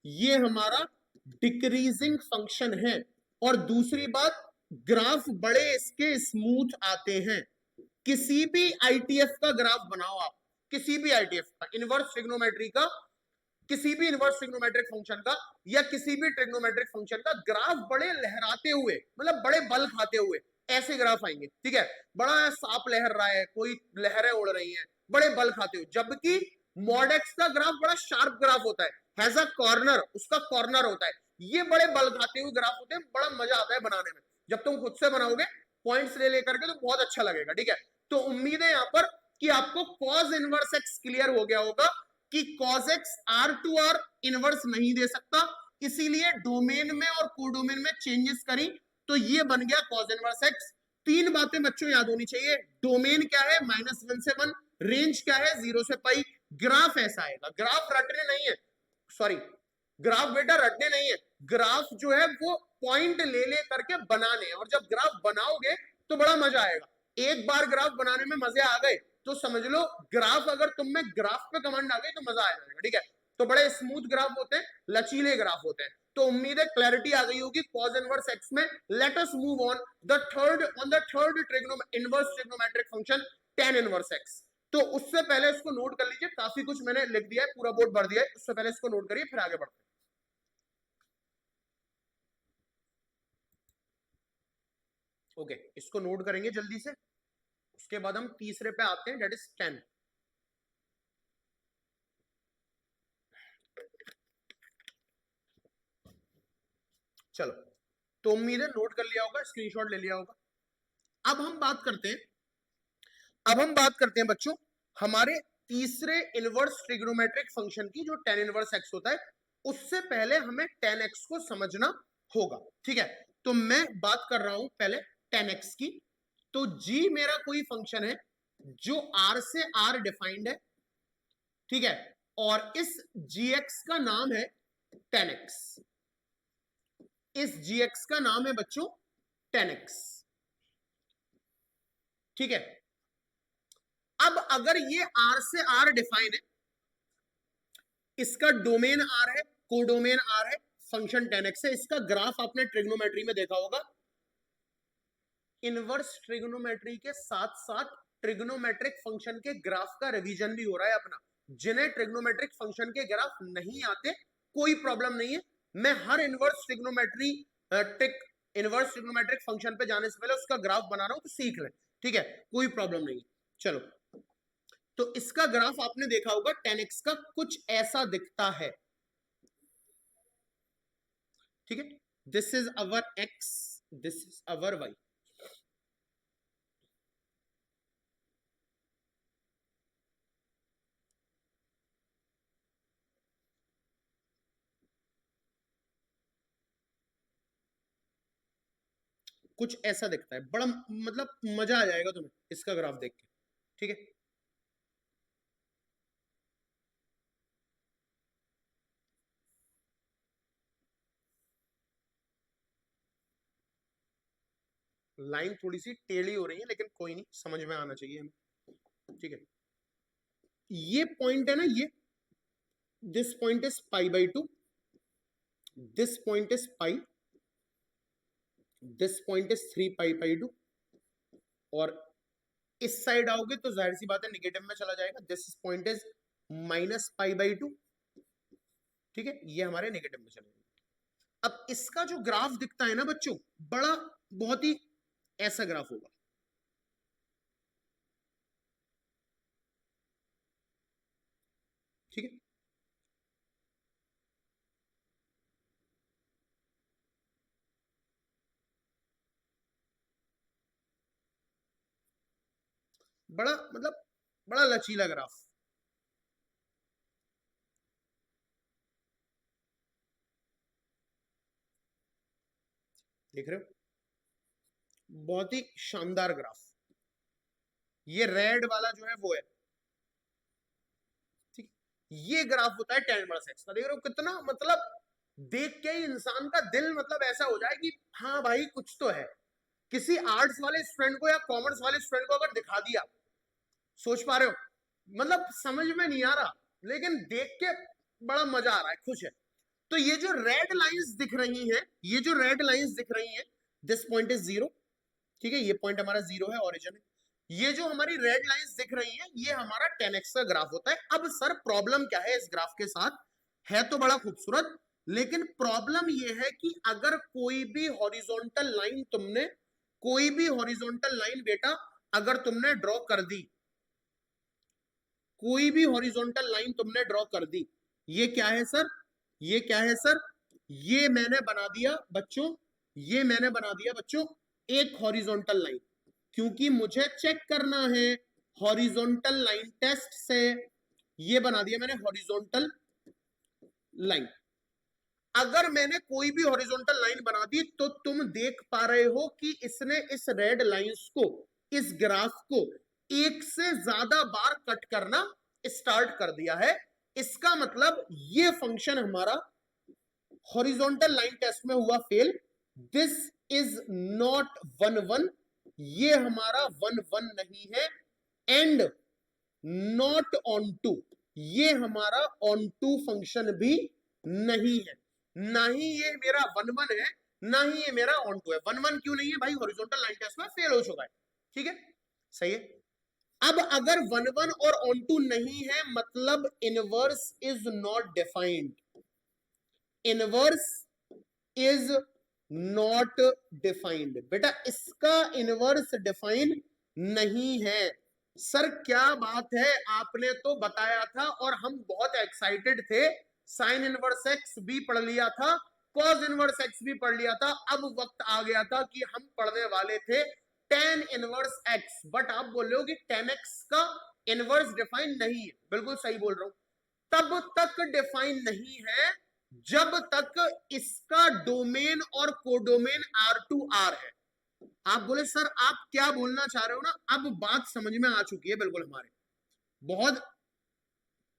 A: ये हमारा डिक्रीजिंग फंक्शन है। और दूसरी बात, ग्राफ बड़े इसके स्मूथ आते हैं। किसी भी आईटीएफ का ग्राफ बनाओ आप, किसी भी आईटीएफ का, इनवर्स ट्रिग्नोमेट्री का, किसी भी इनवर्स ट्रिग्नोमेट्रिक फंक्शन का या किसी भी ट्रिग्नोमेट्रिक फंक्शन का ग्राफ बड़े लहराते हुए, मतलब बड़े बल खाते हुए ऐसे ग्राफ आएंगे, ठीक है। बड़ा सांप लहर रहा है, कोई लहरें उड़ रही हैं, बड़े बल खाते हुए। जबकि मॉडेक्स का ग्राफ बड़ा शार्प ग्राफ होता है, हैज अ कॉर्नर, उसका कॉर्नर होता है। ये बड़े बल खाते हुए ग्राफ होते हैं, बड़ा मजा आता है बनाने में। जब तुम खुद से बनाओगे पॉइंट्स ले लेकर के तो बहुत अच्छा लगेगा, ठीक है। तो उम्मीद है यहाँ पर कि आपको cos इनवर्स x क्लियर हो गया होगा कि cos x R2R इनवर्स नहीं दे सकता, इसीलिए डोमेन में और कोडोमेन में चेंजेस करी तो ये बन गया cos इनवर्स x। तीन बातें बच्चों याद होनी चाहिए, डोमेन क्या है -1 से 1, रेंज क्या है 0 से पाई, ग्राफ ऐसा आएगा। ग्राफ रटने नहीं है, सॉरी ग्राफ बेटा रटने नहीं है, ग्राफ जो है वो पॉइंट ले ले करके बनाने, और जब ग्राफ बनाओगे तो बड़ा मजा आएगा। एक बार ग्राफ बनाने में मजे आ गए तो समझ लो ग्राफ, अगर तुम में ग्राफ पे कमांड आ गई तो मजा आ जाएगा, ठीक है। तो बड़े स्मूथ ग्राफ होते हैं, लचीले ग्राफ होते हैं। तो उम्मीद है क्लैरिटी आ गई होगी cos इनवर्स x में। Let us move on the third inverse trigonometric function tan inverse x। तो उससे पहले इसको नोट कर लीजिए, काफी कुछ मैंने लिख दिया है, पूरा बोर्ड भर दिया है, उससे पहले इसको नोट करिए फिर आगे बढ़ते हैं। ओके इसको नोट करेंगे जल्दी से, उसके बाद हम तीसरे पे आते हैं, डेट इज 10। चलो तो उम्मीद है नोट कर लिया होगा, स्क्रीनशॉट ले लिया होगा। अब हम बात करते हैं, अब हम बात करते हैं बच्चों हमारे तीसरे इनवर्स ट्रिग्नोमेट्रिक फंक्शन की, जो tan इनवर्स x होता है उससे पहले हमें 10x को समझना होगा, ठीक है। तो मैं बात कर रहा हूं पहले 10x की। तो g मेरा कोई फंक्शन है जो r से r डिफाइंड है, ठीक है, और इस gx का नाम है 10x। इस gx का नाम है बच्चों 10x, ठीक है। अब अगर ये r से r डिफाइन है, इसका डोमेन r है, कोडोमेन r है, फंक्शन 10x है, इसका ग्राफ आपने ट्रिग्नोमेट्री में देखा होगा। इनवर्स ट्रिग्नोमेट्री के साथ साथ ट्रिग्नोमेट्रिक फंक्शन के ग्राफ का रिवीजन भी हो रहा है अपना। जिन्हें ट्रिग्नोमेट्रिक फंक्शन के ग्राफ नहीं आते कोई प्रॉब्लम नहीं है, मैं हर इनवर्स ट्रिग्नोमेट्रिक फंक्शन पे जाने से पहले उसका ग्राफ बना रहा हूं, तो सीख ले, ठीक है, कोई प्रॉब्लम नहीं है। चलो, तो इसका ग्राफ आपने देखा होगा 10x का कुछ ऐसा दिखता है, ठीक है। This is our x, this is our y। कुछ ऐसा दिखता है, बड़ा मतलब मजा आ जाएगा तुम्हें इसका ग्राफ देख के, ठीक है। लाइन थोड़ी सी टेढ़ी हो रही है, लेकिन कोई नहीं, समझ में आना चाहिए हमें, ठीक है। ये पॉइंट है ना, ये this point is π/2, this point is pi, this point is 3π/2, और इस साइड आओगे तो जाहिर सी बात है निगेटिव में चला जाएगा। दिस पॉइंट इज -π/2, ठीक है, ये हमारे नेगेटिव में चले जाएगा। अब इसका जो ग्राफ दिखता है ना बच्चों, बड़ा बहुत ही ऐसा ग्राफ होगा, ठीक है। बड़ा मतलब बड़ा लचीला ग्राफ, देख रहे हो, बहुत ही शानदार ग्राफ। ये रेड वाला जो है वो है, ठीक। ये ग्राफ होता है tan इनवर्स x का। देख रहे हो कितना, मतलब देख के ही इंसान का दिल मतलब ऐसा हो जाए कि हाँ भाई कुछ तो है। किसी आर्ट्स वाले स्टूडेंट को या कॉमर्स वाले स्टूडेंट को अगर दिखा दिया, सोच पा रहे हो, मतलब समझ में नहीं आ रहा, लेकिन देख के बड़ा मजा आ रहा है, खुश है। तो ये जो रेड लाइंस दिख रही हैं, ये जो रेड लाइंस दिख रही हैं, दिस पॉइंट इज 0, ठीक है, ये पॉइंट हमारा 0 है, ओरिजिन है। ये जो हमारी रेड लाइंस दिख रही हैं, ये हमारा 10x का ग्राफ होता है। अब सर प्रॉब्लम क्या है इस ग्राफ के साथ? है तो बड़ा खूबसूरत, लेकिन प्रॉब्लम ये है कि अगर कोई भी हॉरिजॉन्टल लाइन तुमने, कोई भी हॉरिजॉन्टल लाइन बेटा अगर तुमने ड्रॉ कर दी, कोई भी हॉरिजॉन्टल लाइन तुमने ड्रॉ कर दी, ये क्या है सर? ये क्या है सर? ये मैंने बना दिया बच्चों, ये मैंने बना दिया बच्चों एक हॉरिजॉन्टल लाइन, क्योंकि मुझे चेक करना है हॉरिजॉन्टल लाइन टेस्ट से। ये बना दिया मैंने हॉरिजॉन्टल लाइन। अगर मैंने कोई भी हॉरिजॉन्टल लाइन बना दी तो तुम देख पा रहे हो कि इसने इस रेड लाइंस को, इस ग्राफ को एक से ज्यादा बार कट करना स्टार्ट कर दिया है। इसका मतलब ये फंक्शन हमारा हॉरिजॉन्टल लाइन टेस्ट में हुआ फेल। दिस इज नॉट 1 1, ये हमारा 1 1 नहीं है, एंड नॉट ऑन टू, ये हमारा ऑन टू फंक्शन भी नहीं है। ना ही ये मेरा 1 1 है, ना ही ये मेरा ऑन टू है। 1 1 क्यों नहीं है भाई? हॉरिजॉन्टल लाइन टेस्ट में फेल हो चुका है, ठीक है, सही है। अब अगर 1 1 और ऑन टू नहीं है, मतलब inverse is not defined, inverse is not defined. बेटा इसका इनवर्स डिफाइन नहीं है। सर क्या बात है, आपने तो बताया था और हम बहुत एक्साइटेड थे, साइन इनवर्स एक्स भी पढ़ लिया था, कॉस इनवर्स एक्स भी पढ़ लिया था। अब वक्त आ गया था कि हम पढ़ने वाले थे tan इनवर्स एक्स, बट आप बोल रहे हो कि tan x का इनवर्स डिफाइन नहीं है। बिल्कुल सही बोल रहा हूं, तब तक डिफाइन नहीं है जब तक इसका डोमेन और कोडोमेन R2R है। आप बोले सर आप क्या बोलना चाह रहे हो ना, अब बात समझ में आ चुकी है बिल्कुल, हमारे बहुत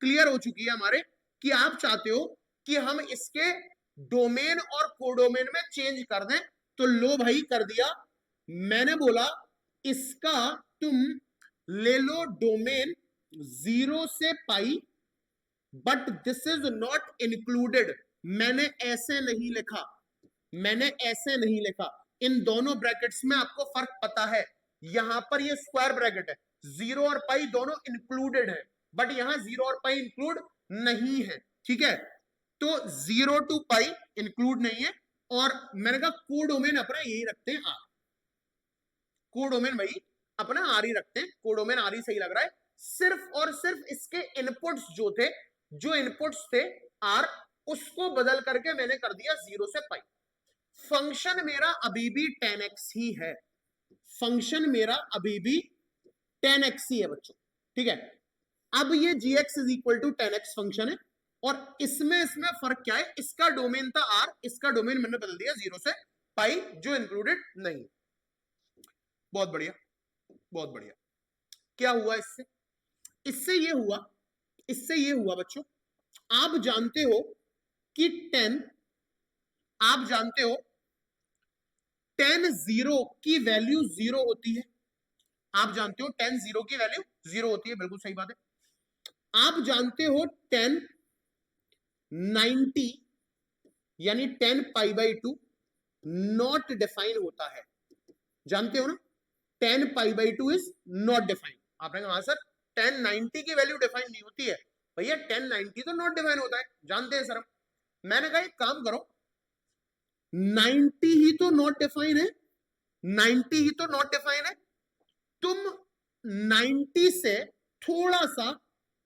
A: क्लियर हो चुकी है हमारे, कि आप चाहते हो कि हम इसके डोमेन और कोडोमेन में चेंज कर दें। तो लो भाई कर दिया। मैंने बोला इसका तुम ले लो डोमेन 0 से pi, but this is not included. मैंने ऐसे नहीं लिखा, मैंने ऐसे नहीं लिखा। इन दोनों ब्रैकेट्स में आपको फर्क पता है, यहां पर ये स्क्वायर ब्रैकेट है, 0 और पाई दोनों इंक्लूडेड है, बट यहां 0 और पाई इंक्लूड नहीं है। ठीक है, तो 0 टू पाई इंक्लूड नहीं है। और मैंने कहा कोडोमेन अपना यही रखते हैं आर, कोडोमेन भाई अपना आर ही रखते हैं, कोडोमेन आर ही सही लग रहा है। सिर्फ और सिर्फ इसके इनपुट्स जो थे, जो इनपुट्स थे आर, उसको बदल करके मैंने कर दिया 0 से पाई। फंक्शन मेरा अभी भी 10x ही है, फंक्शन मेरा अभी भी 10x ही है बच्चों। ठीक है, अब ये gx is equal to 10x function है, और इसमें फर्क क्या है, इसका डोमेन था r, इसका डोमेन मैंने बदल दिया 0 से पाई, जो इंक्लूडेड नहीं। बहुत बढ़िया, बहुत बढ़िया। क्या हुआ इससे, इससे ये हुआ, इससे ये हुआ बच्चों, आप जानते हो कि 10, आप जानते हो 10 0 की वैल्यू 0 होती है। आप जानते हो 10 0 की वैल्यू 0 होती है, बिल्कुल सही बात है। आप जानते हो 10 90 यानी 10 पाई बाई 2 नॉट डिफाइन होता है, जानते हो ना, 10 पाई बाई 2 इज नॉट डिफाइन। आपने कहा सर 10 90 की वैल्यू डिफाइन नहीं होती है। भैया 10 90 तो नॉट डिफाइन होता है, जानते हैं सर। मैंने कहा एक काम करो, 90 ही तो नॉट डिफाइन है, 90 ही तो नॉट डिफाइन है, तुम 90 से थोड़ा सा,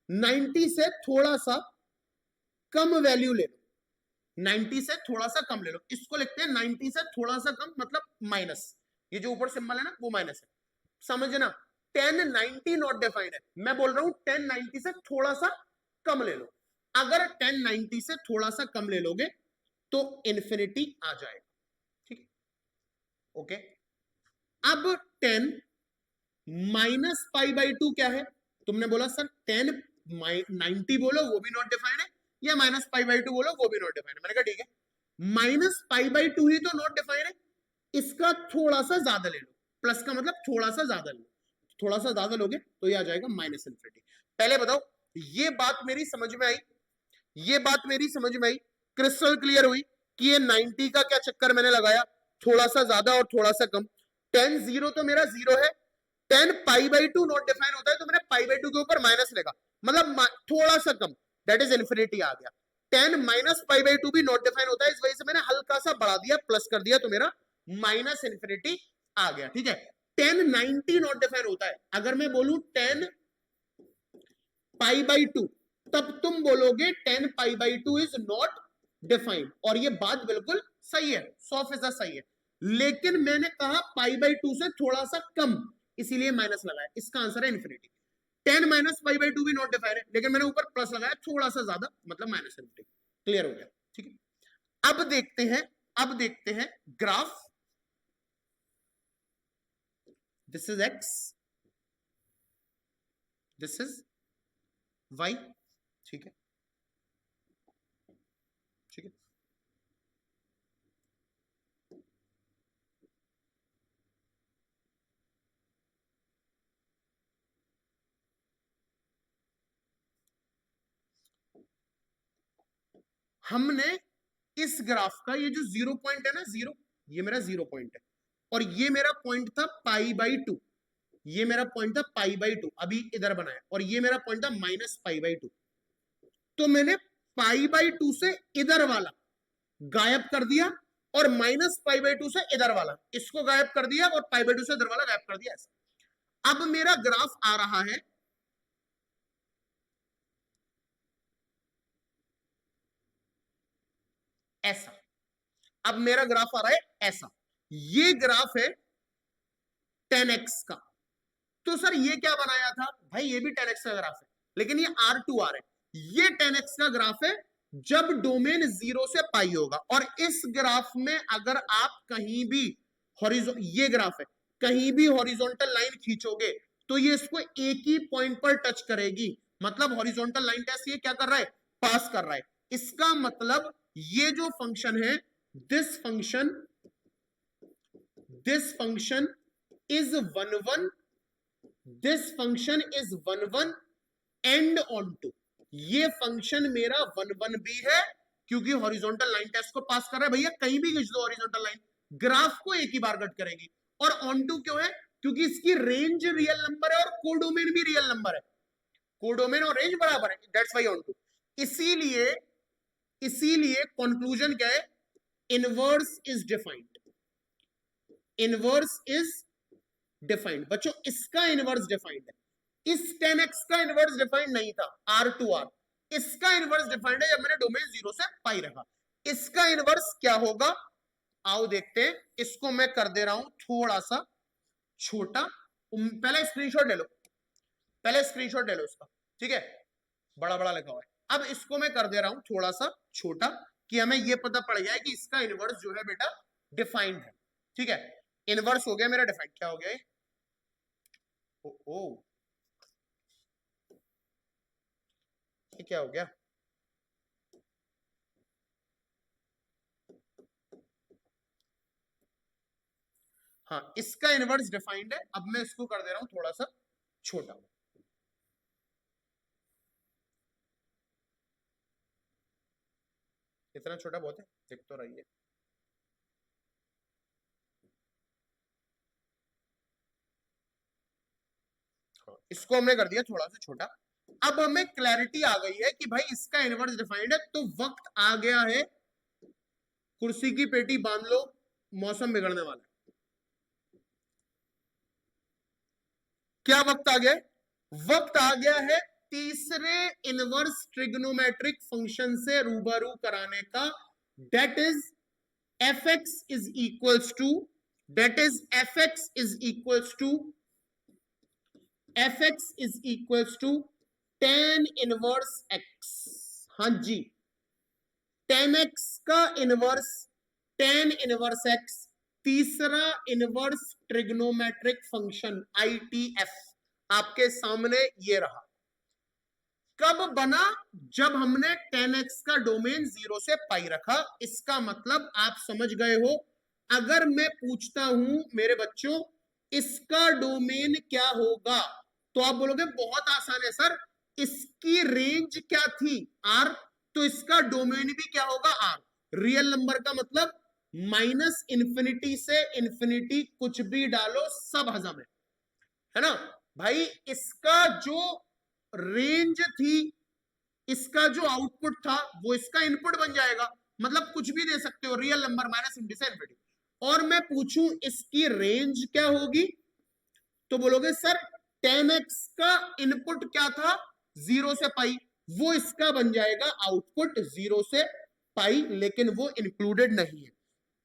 A: 90 से थोड़ा सा कम वैल्यू ले लो, 90 से थोड़ा सा कम ले लो। इसको लिखते हैं 90 से थोड़ा सा कम, मतलब माइनस, ये जो ऊपर सिंबल है ना वो माइनस है, समझना। 10 90 नॉट डिफाइंड है, मैं बोल रहा हूं 10 90 से थोड़ा सा कम ले लो। अगर 10 90 से थोड़ा सा कम ले लोगे तो इन्फिनिटी आ जाएगा। ठीक है, ओके। अब 10 माइनस पाई बाई 2 क्या है, तुमने बोला सर 10 90 बोलो वो भी नॉट डिफाइंड है, या माइनस पाई बाई 2 बोलो वो भी नॉट डिफाइंड है। मैंने कहा ठीक है, माइनस पाई बाई 2 ही तो नॉट डिफाइंड है, इसका थोड़ा सा ज्यादा ले लो, प्लस का मतलब थोड़ा सा ज्यादा लो, थोड़ा सा ज्यादा लोगे तो ये आ जाएगा माइनस इन्फिनिटी। पहले बताओ ये बात मेरी समझ में आई, ये बात मेरी समझ में आई, क्रिस्टल क्लियर हुई कि ये 90 का क्या चक्कर मैंने लगाया, थोड़ा सा ज्यादा और थोड़ा सा कम। 10 0 तो मेरा 0 है, 10 पाई बाई 2 नॉट डिफाइन होता है, तो मैंने पाई बाई 2 के ऊपर माइनस लगा, मतलब थोड़ा सा कम, दैट इज इन्फिनिटी आ गया। 10 माइनस पाई बाई 2 भी नॉट डिफाइन होता है, इस वजह से मैंने हल्का सा बढ़ा दिया, प्लस कर दिया, तो मेरा माइनस इन्फिनिटी आ गया। ठीक है, 10 90 नॉट डिफाइन होता है, अगर मैं बोलूं 10 पाई बाई 2, तब तुम बोलोगे 10 पाई बाई 2 इज नॉट डिफाइंड, और ये बात बिल्कुल सही है, 100% सही है। लेकिन मैंने कहा पाई बाई 2 से थोड़ा सा कम, इसीलिए माइनस लगाया, इसका आंसर है इन्फिनिटी। 10 माइनस पाई बाई 2 भी नॉट डिफाइंड है, लेकिन मैंने ऊपर प्लस लगाया थोड़ा सा ज्यादा, मतलब माइनस इन्फिनिटी। क्लियर हो गया? ठीक है, अब देखते हैं, अब देखते हैं graph. This is X, this is Y. ठीक है, ठीक है, हमने इस ग्राफ का ये जो 0 पॉइंट है ना, 0, ये मेरा 0 पॉइंट है, और ये मेरा पॉइंट था पाई बाई 2, ये मेरा पॉइंट था पाई बाई 2, अभी इधर बनाया, और ये मेरा पॉइंट था माइनस पाई बाई 2। तो मैंने पाई बाई 2 से इधर वाला गायब कर दिया, और माइनस पाई बाई 2 से इधर वाला इसको गायब कर दिया, और पाई बाई 2 से इधर वाला गायब कर दिया, ऐसा। अब मेरा ग्राफ आ रहा है ऐसा, अब मेरा ग्राफ आ रहा है ऐसा, ये ग्राफ है 10x का। तो सर ये क्या बनाया था भाई, ये भी 10x का ग्राफ है, लेकिन ये R2R है, ये 10x का ग्राफ है, जब डोमेन 0 से पाई होगा। और इस ग्राफ में अगर आप कहीं भी ये ग्राफ है, कहीं भी हॉरिजॉन्टल लाइन खींचोगे तो ये इसको एक ही पॉइंट पर टच करेगी, मतलब हॉरिजॉन्टल लाइन टेस्ट ये क्या कर रहा है, पास कर रहा है। इसका मतलब ये जो फंक्शन है, this function is 1 1, this function is 1 1 and onto, ये फंक्शन मेरा 1 1 भी है क्योंकि हॉरिजॉन्टल लाइन टेस्ट को पास कर रहा है। भैया कहीं भी खींच दो हॉरिजॉन्टल लाइन, ग्राफ को एक ही बार कट करेगी। और ऑन टू क्यों है, क्योंकि इसकी रेंज रियल नंबर है और कोडोमेन भी रियल नंबर है, कोडोमेन और रेंज बराबर है, दैट्स वाई ऑन टू। इसीलिए कंक्लूजन क्या है, inverse is defined, inverse is defined. बच्चों इसका इनवर्स डिफाइंड है, इस 10x का इनवर्स डिफाइंड नहीं था R2R, इसका इनवर्स डिफाइंड है जब मैंने डोमेन 0 से पाई रखा। इसका इनवर्स क्या होगा, आओ देखते हैं। इसको मैं कर दे रहा हूं थोड़ा सा छोटा, पहले स्क्रीनशॉट ले लो, पहले स्क्रीनशॉट ले लो इसका, ठीक है, बड़ा बड़ा लिखा हुआ है। अब इसको मैं कर दे रहा हूं थोड़ा सा छोटा कि हमें यह पता पड़ जाए कि इसका इनवर्स जो है बेटा डिफाइंड है, ठीक है। इनवर्स हो गया मेरा डिफाइंड, क्या हो गया ये क्या हो गया, हाँ इसका इनवर्स डिफाइंड है। अब मैं इसको कर दे रहा हूं थोड़ा सा छोटा, इतना छोटा बहुत है, देख तो रही है। हाँ, इसको हमने कर दिया थोड़ा सा छोटा। अब हमें क्लैरिटी आ गई है कि भाई इसका इनवर्स डिफाइंड है, तो वक्त आ गया है, कुर्सी की पेटी बांध लो, मौसम बिगड़ने वाला है। क्या वक्त आ गया है, वक्त आ गया है तीसरे इनवर्स ट्रिग्नोमेट्रिक फंक्शन से रूबरू कराने का, that is fx is equals to, that is fx is equals to tan inverse x। हाँ जी, tan x का इनवर्स tan इनवर्स x, तीसरा इनवर्स ट्रिग्नोमेट्रिक फंक्शन ITF आपके सामने ये रहा। कब बना, जब हमने 10x का डोमेन 0 से पाई रखा। इसका मतलब आप समझ गए हो, अगर मैं पूछता हूं मेरे बच्चों इसका डोमेन क्या होगा, तो आप बोलोगे बहुत आसान है सर, इसकी रेंज क्या थी R, तो इसका डोमेन भी क्या होगा R। रियल नंबर का मतलब -∞ से इन्फिनिटी, कुछ भी डालो सब हजम है ना भाई। इसका जो रेंज थी, इसका जो आउटपुट था वो इसका इनपुट बन जाएगा, मतलब कुछ भी दे सकते हो, रियल नंबर -∞ से इन्फिनिटी। और मैं पूछूं इसकी रेंज क्या होगी, तो बोलोगे सर 10x का इनपुट क्या था 0 से पाई, वो इसका बन जाएगा आउटपुट 0 से पाई, लेकिन वो इंक्लूडेड नहीं है।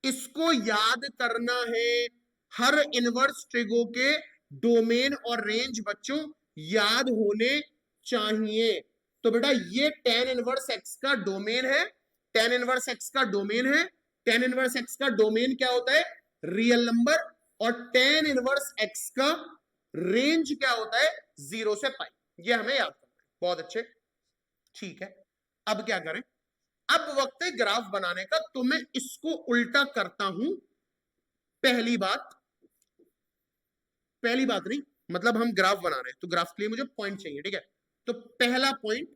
A: इसको याद करना है, हर इनवर्स ट्रिगो के डोमेन और रेंज बच्चों याद होने चाहिए। तो बेटा ये tan इनवर्स x का डोमेन है, tan इनवर्स x का डोमेन है, tan इनवर्स x का डोमेन क्या होता है, रियल नंबर, और tan इनवर्स x का रेंज क्या होता है 0 से पाई, ये हमें याद करना है। बहुत अच्छे, ठीक है। अब क्या करें, अब वक्त है ग्राफ बनाने का, तो मैं इसको उल्टा करता हूं। पहली बात नहीं, मतलब हम ग्राफ बना रहे हैं तो ग्राफ के लिए मुझे पॉइंट चाहिए, ठीक है। तो पहला पॉइंट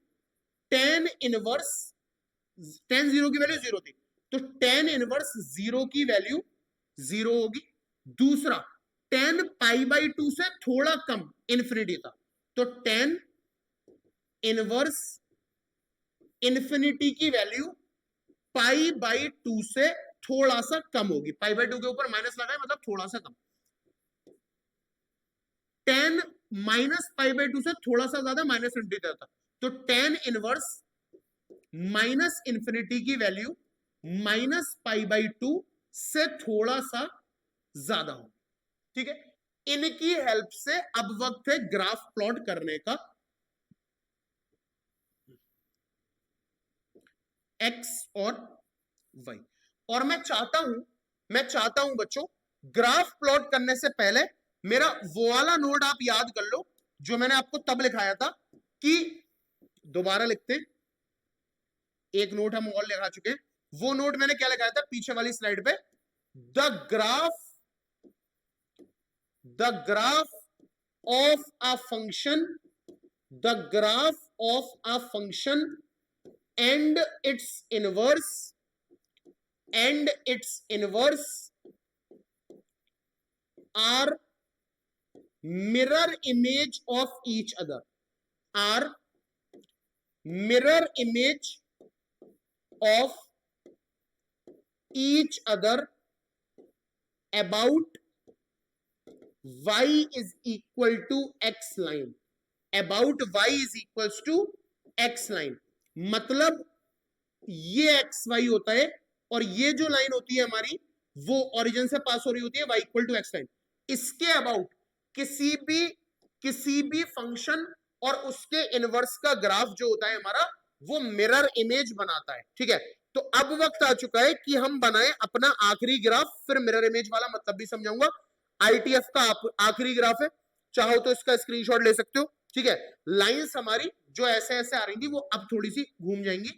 A: tan इनवर्स, tan 0 की वैल्यू 0 थी, तो tan इनवर्स 0 की वैल्यू 0 होगी। दूसरा tan π/2 से थोड़ा कम इन्फिनिटी था, तो tan इनवर्स इन्फिनिटी की वैल्यू π/2 से थोड़ा सा कम होगी, π/2 के ऊपर माइनस लगा है मतलब थोड़ा सा कम। tan -π/2 से थोड़ा सा ज्यादा -∞ था, तो tan इनवर्स -∞ की वैल्यू -π/2 से थोड़ा सा ज्यादा हो, ठीक है। इनकी हेल्प से अब वक्त है ग्राफ प्लॉट करने का। एक्स और वाई। और मैं चाहता हूं बच्चों, ग्राफ प्लॉट करने से पहले मेरा वो वाला नोट आप याद कर लो जो मैंने आपको तब लिखाया था, कि दोबारा लिखते हैं, एक नोट हम और लिखा चुके हैं, वो नोट मैंने क्या लिखाया था पीछे वाली स्लाइड पे, the graph of a function, the graph of a function and its inverse are mirror image of each other, are mirror image of each other about y is equal to x line, about y is equals to x line। मतलब ये एक्स वाई होता है और ये जो लाइन होती है हमारी वो ओरिजिन से पास हो रही होती है y equal to X line. इसके अबाउट किसी भी फंक्शन और उसके इनवर्स का ग्राफ जो होता है हमारा वो मिरर इमेज बनाता है। ठीक है, तो अब वक्त आ चुका है कि हम बनाएं अपना आखिरी ग्राफ, फिर मिरर इमेज वाला मतलब भी समझाऊंगा। आईटीएफ का आखिरी ग्राफ है, चाहो तो इसका स्क्रीनशॉट ले सकते हो। ठीक है, लाइंस हमारी जो ऐसे ऐसे आ रही थी वो अब थोड़ी सी घूम जाएंगी।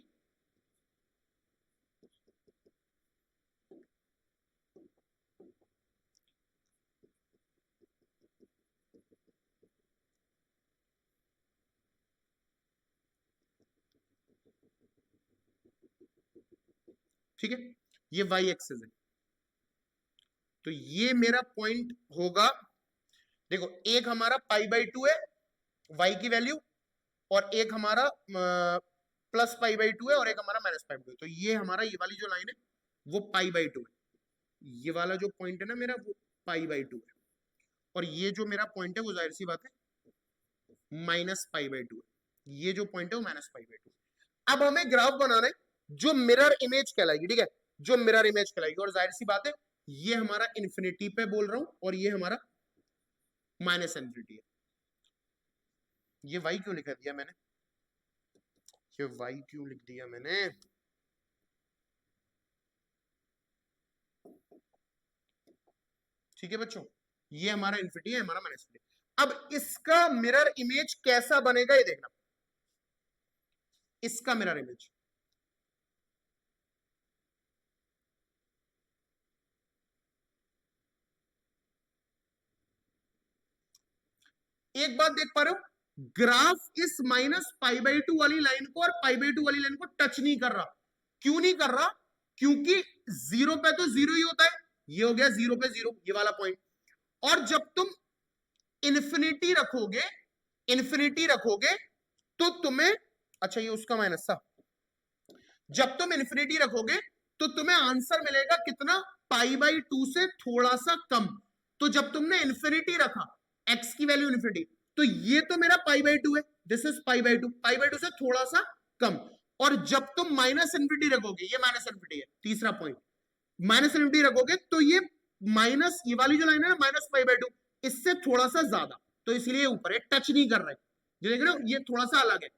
A: ठीक है, ये वाई एक्सिस है, तो ये मेरा पॉइंट होगा, देखो एक हमारा पाई बाई 2 है वाई की वैल्यू, और एक हमारा प्लस पाई बाई 2 है और एक हमारा माइनस पाई बाई 2 है। तो ये हमारा ये वाली जो लाइन है वो पाई बाई 2 है, ये वाला जो पॉइंट है ना मेरा वो पाई बाई 2 है, और ये जो मेरा पॉइंट है वो जाहिर सी बात है माइनस पाई बाई 2 है, ये जो पॉइंट है वो माइनस पाई बाई 2 है। अब हमें ग्राफ बनाना है जो मिरर इमेज कहलाएगी। ठीक है, जो मिरर इमेज कहलाएगी, और जाहिर सी बात है ये हमारा इन्फिनिटी पे बोल रहा हूं और ये हमारा माइनस इन्फिनिटी है। ये वाई क्यों लिखा दिया मैंने, ये वाई क्यों लिख दिया मैंने, ठीक है बच्चों, ये हमारा इन्फिनिटी है, हमारा माइनस इन्फिनिटी। अब इसका मिरर इमेज कैसा बनेगा ये देखना, इसका मिरर इमेज एक बात देख पा रहे हो, ग्राफ इस माइनस पाई बाई 2 वाली लाइन को और पाई बाई 2 वाली लाइन को टच नहीं कर रहा। क्यों नहीं कर रहा, क्योंकि जीरो पे तो जीरो ही होता है, ये हो गया जीरो पे जीरो, ये वाला पॉइंट। और जब तुम इन्फिनिटी रखोगे तो तुम्हें, अच्छा ये उसका माइनस था, जब तुम इन्फिनिटी रखोगे तो तुम्हें आंसर मिलेगा कितना, पाई बाई 2 से थोड़ा सा कम। तो जब तुमने इन्फिनिटी रखा, एक्स की वैल्यू इन्फिनिटी, तो ये तो मेरा पाई बाई 2 है, this is pi by 2, pi by 2 से थोड़ा सा कम। और जब तुम माइनस इन्फिनिटी रखोगे, ये माइनस इन्फिनिटी है, तीसरा पॉइंट, माइनस इन्फिनिटी रखोगे तो ये माइनस, ये वाली जो लाइन है ना माइनस पाई बाई 2, इससे थोड़ा सा ज्यादा, तो इसलिए ऊपर है, टच नहीं कर रहा है, देख रहे हो ये थोड़ा सा अलग है।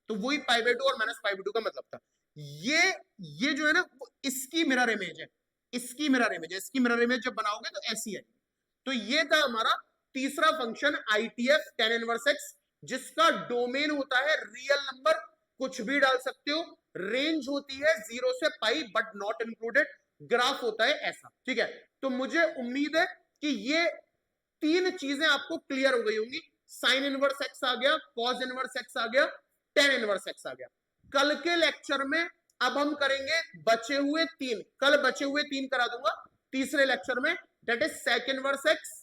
A: तो वही पाई बाई 2 और माइनस पाई बाई 2 का मतलब था। ये जो है ना इसकी मिरर इमेज है, इसकी मिरर इमेज है, इसकी मिरर इमेज जब बनाओगे तो ऐसी है। तो ये था हमारा तीसरा function ITF tan inverse x, जिसका डोमेन होता है रियल नंबर, कुछ भी डाल सकते हो, रेंज होती है 0 से pi but not included, graph होता है ऐसा। ठीक है, तो मुझे उम्मीद है कि ये तीन चीजें आपको क्लियर हो गई होंगी, साइन इनवर्स एक्स आ गया, कॉस इनवर्स एक्स आ गया, tan इनवर्स एक्स आ गया। कल के लेक्चर में अब हम करेंगे बचे हुए तीन, कल बचे हुए तीन करा दूंगा तीसरे लेक्चर में, that is sec inverse X,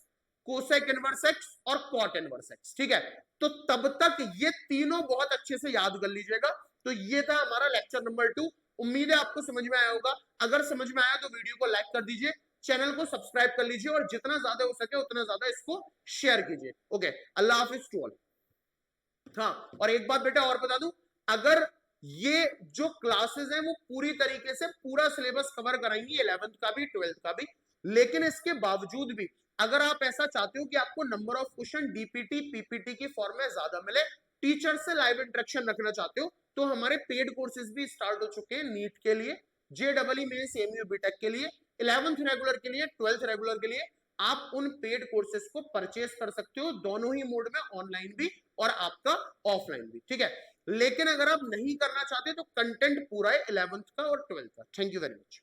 A: cosec inverse X और कॉट इनवर्स एक्स। ठीक है, तो तब तक ये तीनों बहुत अच्छे से याद कर लीजिएगा। तो ये था हमारा लेक्चर नंबर 2, उम्मीद है आपको समझ में आया होगा। अगर समझ में आया तो वीडियो को लाइक कर दीजिए, चैनल को सब्सक्राइब कर लीजिए और जितना ज्यादा हो सके उतना ज्यादा इसको शेयर कीजिए। ओके, अल्लाह हाफिज टू ऑल। हाँ, और एक बात बेटा और बता दूं, अगर ये जो क्लासेस हैं वो पूरी तरीके से पूरा सिलेबस कवर कराएंगी, 11th का भी 12th का भी, लेकिन इसके बावजूद भी अगर आप ऐसा चाहते हो कि आपको number of question DPT PPT की फॉर्म में ज्यादा मिले, टीचर से लाइव इंटरेक्शन रखना चाहते हो तो हमारे पेड कोर्सेज भी स्टार्ट हो चुके हैं नीट के लिए, JEE मेंस, एमयू बीटेक के लिए, 11th रेगुलर के लिए, 12th रेगुलर के लिए। आप उन पेड कोर्सेज को परचेस कर सकते हो दोनों ही मोड में, ऑनलाइन भी और आपका ऑफलाइन भी, ठीक है। लेकिन अगर आप नहीं करना चाहते तो कंटेंट पूरा है 11th का और 12th का। Thank you very much.